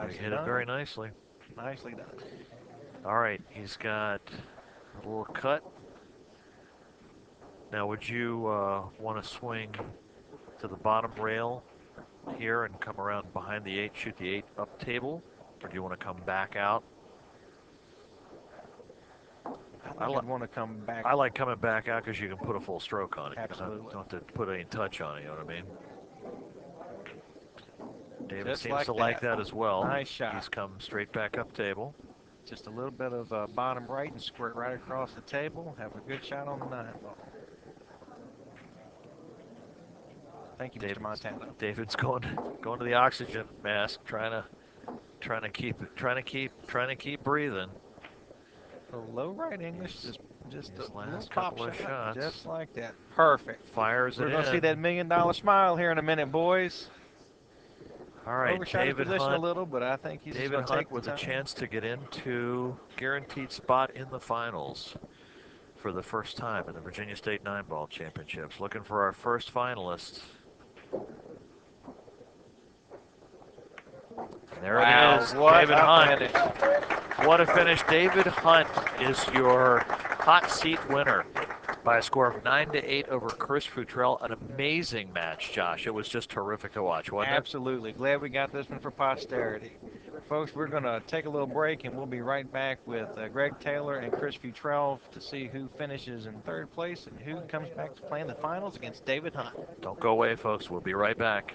He hit it very nicely. Nicely done. All right, he's got a little cut. Now, would you want to swing to the bottom rail here and come around behind the 8, shoot the 8 up table? Or do you want to come back out? I would want to come back. I like coming back out because you can put a full stroke on it. Absolutely. You don't have to put any touch on it, you know what I mean? David Just seems like to like that as well. Nice shot. He's come straight back up table. Just a little bit of bottom right and squirt right across the table. Have a good shot on the 9 ball. Thank you, Mr. Montana. David's going to the oxygen mask, trying to keep breathing. A low right English, just His a little last pop couple of shots. just like that. Perfect. Fires it in. We're going to see that $1 million smile here in a minute, boys. All right, Overshot his position a little, but I think he's David going to take Hunt the with time. a chance to get into guaranteed spot in the finals for the first time in the Virginia State 9-ball championships. Looking for our first finalist. There it is, David Hunt. Finish. What a finish. David Hunt is your hot seat winner by a score of 9-8 over Chris Futrell. An amazing match, Josh. It was just terrific to watch, wasn't it? Absolutely. Glad we got this one for posterity. Folks, we're going to take a little break, and we'll be right back with Greg Taylor and Chris Futrell to see who finishes in 3rd place and who comes back to play in the finals against David Hunt. Don't go away, folks. We'll be right back.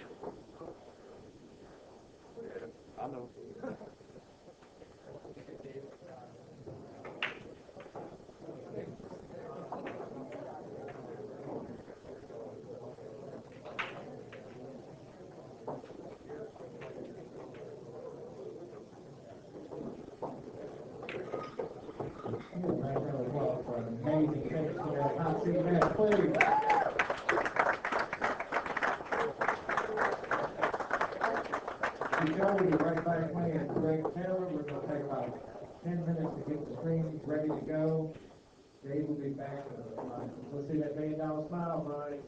I know. Amazing finish to that hot seat match, please. Futrell will be right back playing Greg Taylor. We're going to take about 10 minutes to get the screens ready to go. Dave will be back. We'll see that $1 million smile, Brian.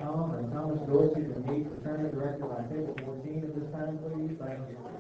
Tom and Thomas Dorsey to meet the tournament directed by table 14 at this time, please. Thank you.